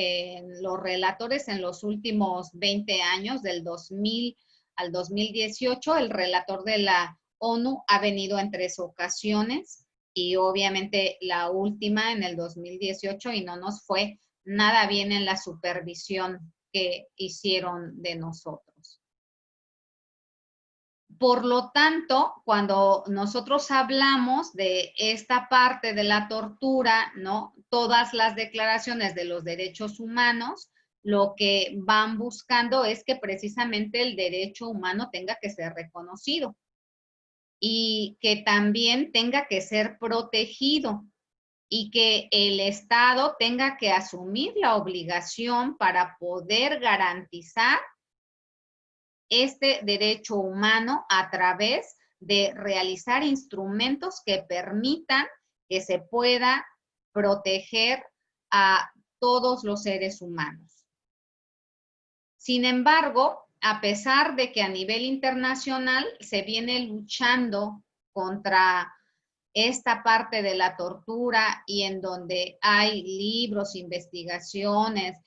los relatores en los últimos 20 años, del 2000 al 2018, el relator de la ONU ha venido en 3 ocasiones y obviamente la última en el 2018 y no nos fue nada bien en la supervisión que hicieron de nosotros. Por lo tanto, cuando nosotros hablamos de esta parte de la tortura, ¿no? Todas las declaraciones de los derechos humanos, lo que van buscando es que precisamente el derecho humano tenga que ser reconocido y que también tenga que ser protegido y que el Estado tenga que asumir la obligación para poder garantizar este derecho humano a través de realizar instrumentos que permitan que se pueda proteger a todos los seres humanos. Sin embargo, a pesar de que a nivel internacional se viene luchando contra esta parte de la tortura y en donde hay libros, investigaciones,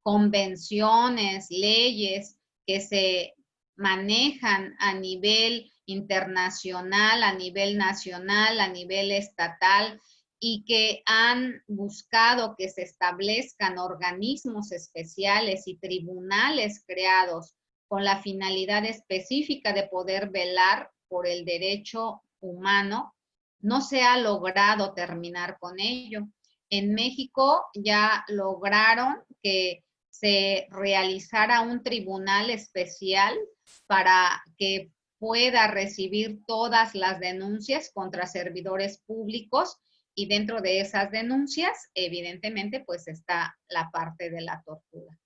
convenciones, leyes que se manejan a nivel internacional, a nivel nacional, a nivel estatal y que han buscado que se establezcan organismos especiales y tribunales creados con la finalidad específica de poder velar por el derecho humano, no se ha logrado terminar con ello. En México ya lograron que se realizara un tribunal especial para que pueda recibir todas las denuncias contra servidores públicos y dentro de esas denuncias, evidentemente, pues está la parte de la tortura.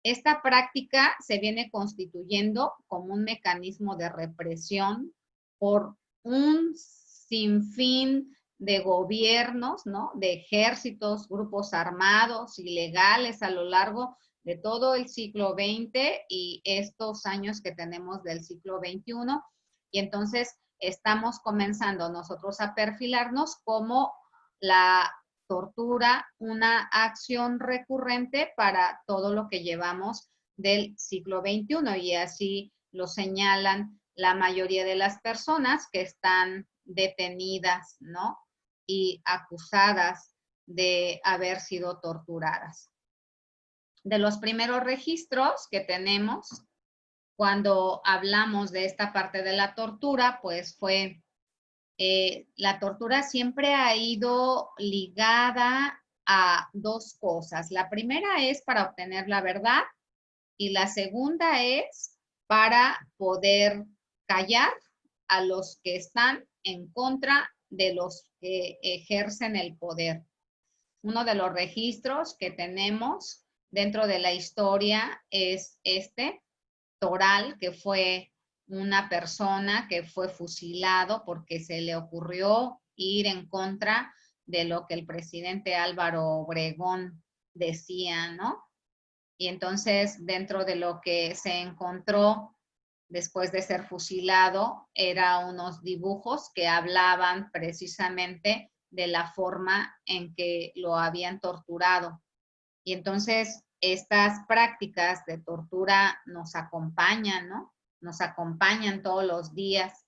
Esta práctica se viene constituyendo como un mecanismo de represión por un sinfín de gobiernos, ¿no? De ejércitos, grupos armados, ilegales a lo largo de todo el siglo XX y estos años que tenemos del siglo XXI. Y entonces estamos comenzando nosotros a perfilarnos como la tortura, una acción recurrente para todo lo que llevamos del siglo XXI. Y así lo señalan la mayoría de las personas que están detenidas, ¿no? Y acusadas de haber sido torturadas. De los primeros registros que tenemos cuando hablamos de esta parte de la tortura, pues fue, la tortura siempre ha ido ligada a 2 cosas. La primera es para obtener la verdad y la segunda es para poder callar a los que están en contra de los que ejercen el poder. Uno de los registros que tenemos dentro de la historia es Toral, que fue una persona que fue fusilado porque se le ocurrió ir en contra de lo que el presidente Álvaro Obregón decía, ¿no? Y entonces, dentro de lo que se encontró después de ser fusilado, eran unos dibujos que hablaban precisamente de la forma en que lo habían torturado. Y entonces, estas prácticas de tortura nos acompañan, ¿no? Nos acompañan todos los días.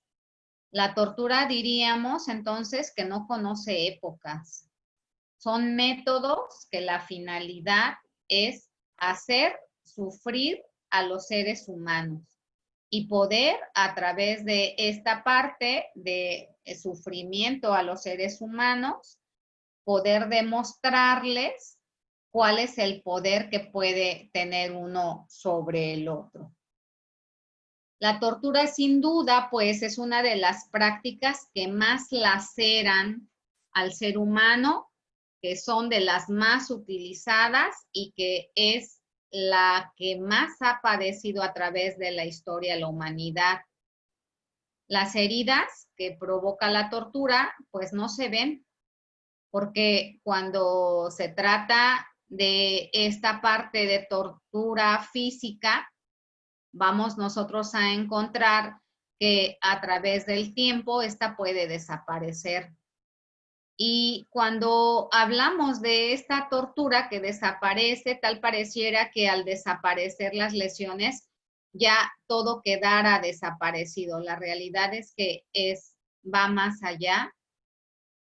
La tortura, diríamos entonces, que no conoce épocas. Son métodos que la finalidad es hacer sufrir a los seres humanos y poder a través de esta parte de sufrimiento a los seres humanos, poder demostrarles cuál es el poder que puede tener uno sobre el otro. La tortura sin duda, pues, es una de las prácticas que más laceran al ser humano, que son de las más utilizadas y que es la que más ha padecido a través de la historia la humanidad. Las heridas que provoca la tortura, pues no se ven, porque cuando se trata de esta parte de tortura física, vamos nosotros a encontrar que a través del tiempo esta puede desaparecer. Y cuando hablamos de esta tortura que desaparece, tal pareciera que al desaparecer las lesiones ya todo quedara desaparecido. La realidad es que va más allá.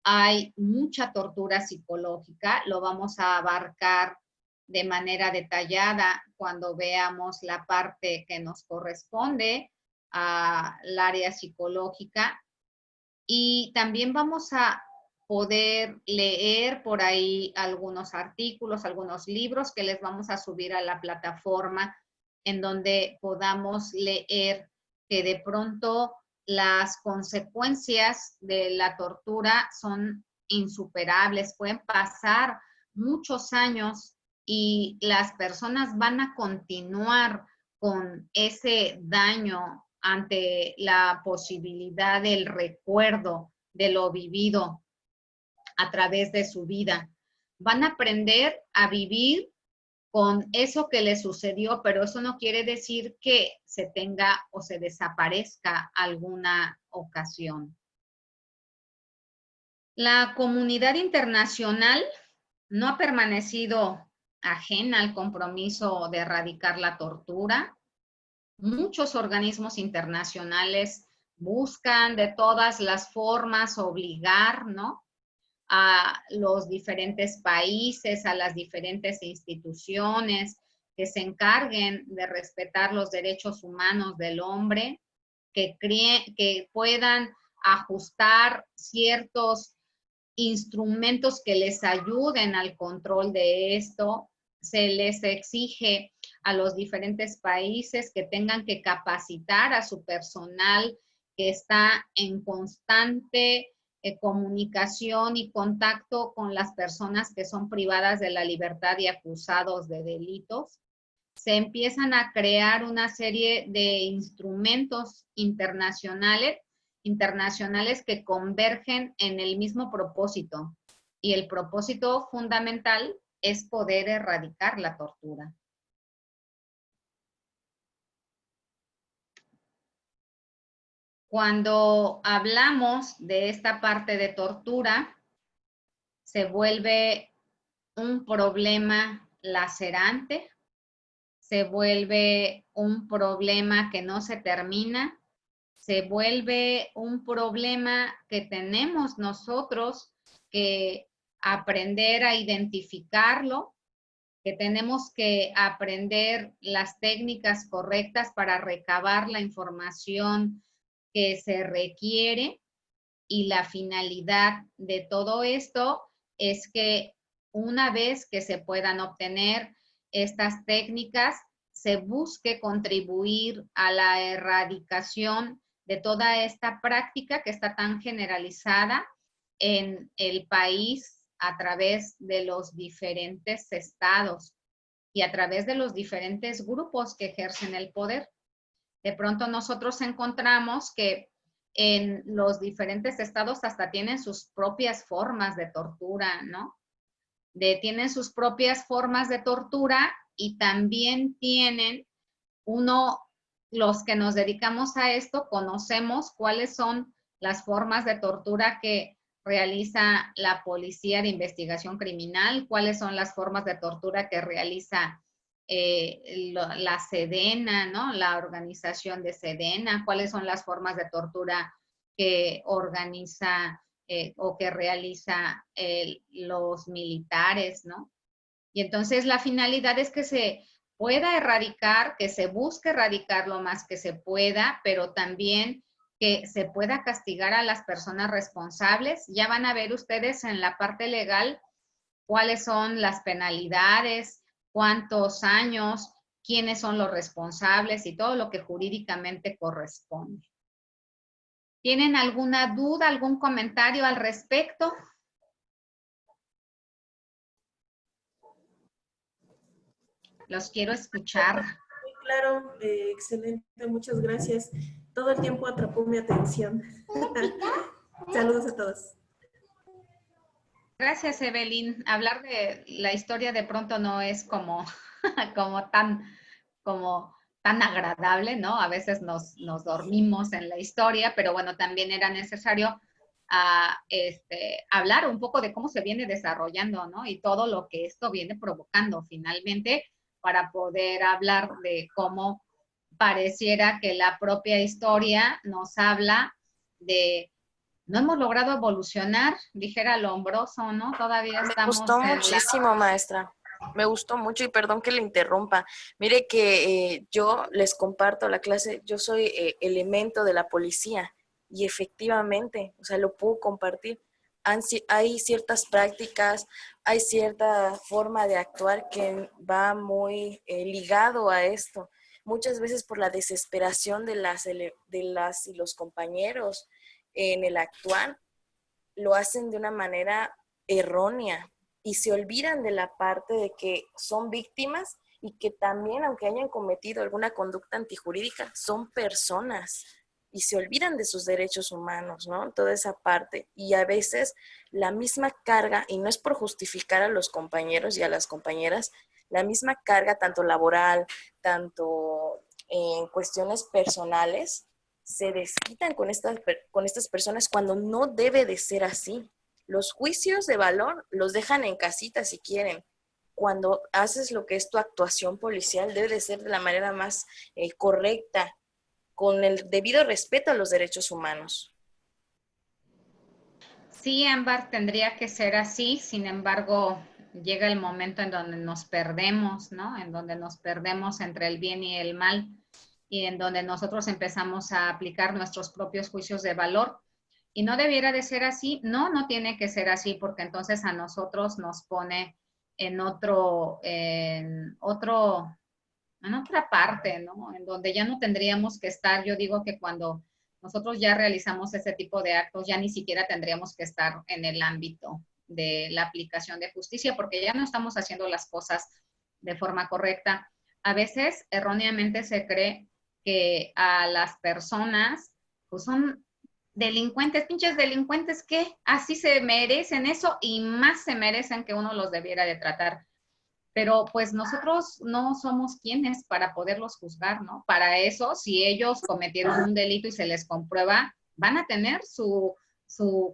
Hay mucha tortura psicológica, lo vamos a abarcar de manera detallada cuando veamos la parte que nos corresponde al área psicológica. Y también vamos a poder leer por ahí algunos artículos, algunos libros que les vamos a subir a la plataforma en donde podamos leer que de pronto las consecuencias de la tortura son insuperables, pueden pasar muchos años y las personas van a continuar con ese daño ante la posibilidad del recuerdo de lo vivido a través de su vida. Van a aprender a vivir con eso que les sucedió, pero eso no quiere decir que se tenga o se desaparezca alguna ocasión. La comunidad internacional no ha permanecido ajena al compromiso de erradicar la tortura. Muchos organismos internacionales buscan de todas las formas obligar, ¿no?, a los diferentes países, a las diferentes instituciones que se encarguen de respetar los derechos humanos del hombre, que puedan ajustar ciertos instrumentos que les ayuden al control de esto. Se les exige a los diferentes países que tengan que capacitar a su personal que está en constante comunicación y contacto con las personas que son privadas de la libertad y acusados de delitos. Se empiezan a crear una serie de instrumentos internacionales que convergen en el mismo propósito. Y el propósito fundamental es poder erradicar la tortura. Cuando hablamos de esta parte de tortura, se vuelve un problema lacerante, se vuelve un problema que no se termina, se vuelve un problema que tenemos nosotros que aprender a identificarlo, que tenemos que aprender las técnicas correctas para recabar la información que se requiere, y la finalidad de todo esto es que una vez que se puedan obtener estas técnicas, se busque contribuir a la erradicación de toda esta práctica que está tan generalizada en el país a través de los diferentes estados y a través de los diferentes grupos que ejercen el poder. De pronto nosotros encontramos que en los diferentes estados hasta tienen sus propias formas de tortura, ¿no? Tienen sus propias formas de tortura y también tienen los que nos dedicamos a esto, conocemos cuáles son las formas de tortura que realiza la Policía de Investigación Criminal, cuáles son las formas de tortura que realiza la Sedena, ¿no?, la organización de Sedena, cuáles son las formas de tortura que organiza o que realiza los militares, ¿no? Y entonces la finalidad es que se pueda erradicar, que se busque erradicar lo más que se pueda, pero también que se pueda castigar a las personas responsables. Ya van a ver ustedes en la parte legal cuáles son las penalidades, cuántos años, quiénes son los responsables y todo lo que jurídicamente corresponde. ¿Tienen alguna duda, algún comentario al respecto? Los quiero escuchar. Muy claro, excelente, muchas gracias. Todo el tiempo atrapó mi atención. Saludos a todos. Gracias, Evelyn. Hablar de la historia de pronto no es como, como tan agradable, ¿no? A veces nos dormimos en la historia, pero bueno, también era necesario hablar un poco de cómo se viene desarrollando, ¿no? Y todo lo que esto viene provocando finalmente para poder hablar de cómo pareciera que la propia historia nos habla de no hemos logrado evolucionar, dijera Lombroso, ¿no? Todavía estamos... Me gustó muchísimo, maestra. Me gustó mucho y perdón que le interrumpa. Mire que yo les comparto la clase, yo soy elemento de la policía y efectivamente, o sea, lo puedo compartir. Hay ciertas prácticas, hay cierta forma de actuar que va muy ligado a esto. Muchas veces por la desesperación de las y los compañeros en el actuar, lo hacen de una manera errónea y se olvidan de la parte de que son víctimas y que también, aunque hayan cometido alguna conducta antijurídica, son personas y se olvidan de sus derechos humanos, ¿no? Toda esa parte. Y a veces la misma carga, y no es por justificar a los compañeros y a las compañeras, la misma carga, tanto laboral, tanto en cuestiones personales, se desquitan con estas personas cuando no debe de ser así. Los juicios de valor los dejan en casita si quieren. Cuando haces lo que es tu actuación policial, debe de ser de la manera más correcta, con el debido respeto a los derechos humanos. Sí, Ámbar, tendría que ser así, sin embargo, llega el momento en donde nos perdemos, ¿no? En donde nos perdemos entre el bien y el mal y en donde nosotros empezamos a aplicar nuestros propios juicios de valor. Y no debiera de ser así, no tiene que ser así, porque entonces a nosotros nos pone en otra parte, ¿no? En donde ya no tendríamos que estar, yo digo que cuando nosotros ya realizamos ese tipo de actos, ya ni siquiera tendríamos que estar en el ámbito de la aplicación de justicia, porque ya no estamos haciendo las cosas de forma correcta. A veces erróneamente se cree que a las personas pues son delincuentes, pinches delincuentes que así se merecen eso y más se merecen que uno los debiera de tratar. Pero pues nosotros no somos quienes para poderlos juzgar, ¿no? Para eso, si ellos cometieron un delito y se les comprueba, van a tener su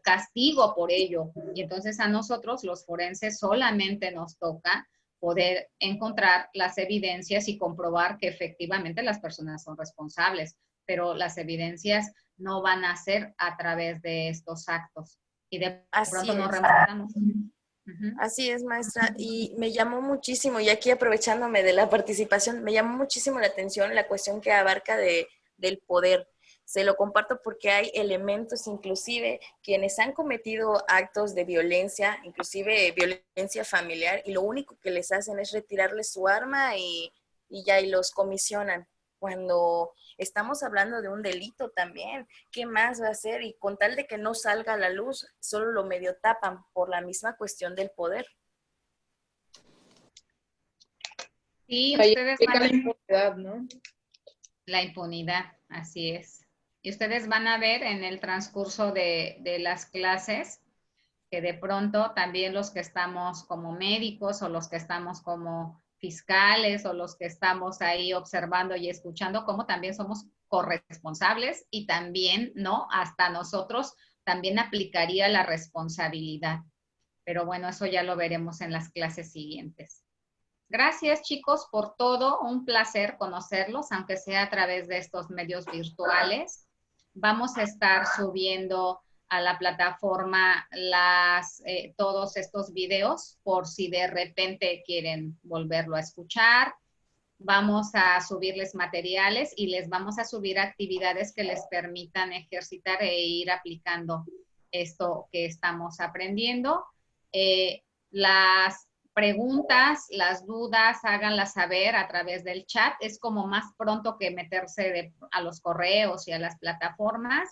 castigo por ello. Y entonces a nosotros, los forenses, solamente nos toca poder encontrar las evidencias y comprobar que efectivamente las personas son responsables, pero las evidencias no van a ser a través de estos actos. Y de pronto nos remontamos. Así es, maestra, y me llamó muchísimo, y aquí aprovechándome de la participación, me llamó muchísimo la atención la cuestión que abarca del poder. Se lo comparto porque hay elementos, inclusive, quienes han cometido actos de violencia, inclusive violencia familiar, y lo único que les hacen es retirarles su arma y los comisionan. Cuando estamos hablando de un delito también, ¿qué más va a hacer? Y con tal de que no salga a la luz, solo lo medio tapan por la misma cuestión del poder. Sí, ustedes van a ver la impunidad, ¿no? la impunidad, así es. Y ustedes van a ver en el transcurso de las clases que de pronto también los que estamos como médicos o los que estamos como fiscales o los que estamos ahí observando y escuchando, como también somos corresponsables y también, ¿no? Hasta nosotros también aplicaría la responsabilidad. Pero bueno, eso ya lo veremos en las clases siguientes. Gracias, chicos, por todo. Un placer conocerlos, aunque sea a través de estos medios virtuales. Vamos a estar subiendo a la plataforma todos estos videos por si de repente quieren volverlo a escuchar. Vamos a subirles materiales y les vamos a subir actividades que les permitan ejercitar e ir aplicando esto que estamos aprendiendo. Las preguntas, las dudas, háganlas saber a través del chat. Es como más pronto que meterse a los correos y a las plataformas.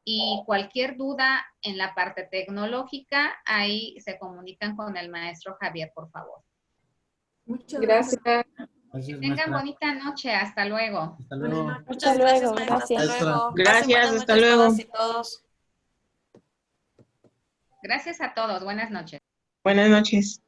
Y cualquier duda en la parte tecnológica, ahí se comunican con el maestro Javier, por favor. Muchas gracias. Gracias. Gracias, Tengan maestra. bonita noche. Hasta luego. Hasta luego. Muchas gracias, luego, maestra. gracias. Hasta luego. Gracias, Pasen buenas hasta noches luego. todas y todos. Gracias a todos. Buenas noches. Buenas noches.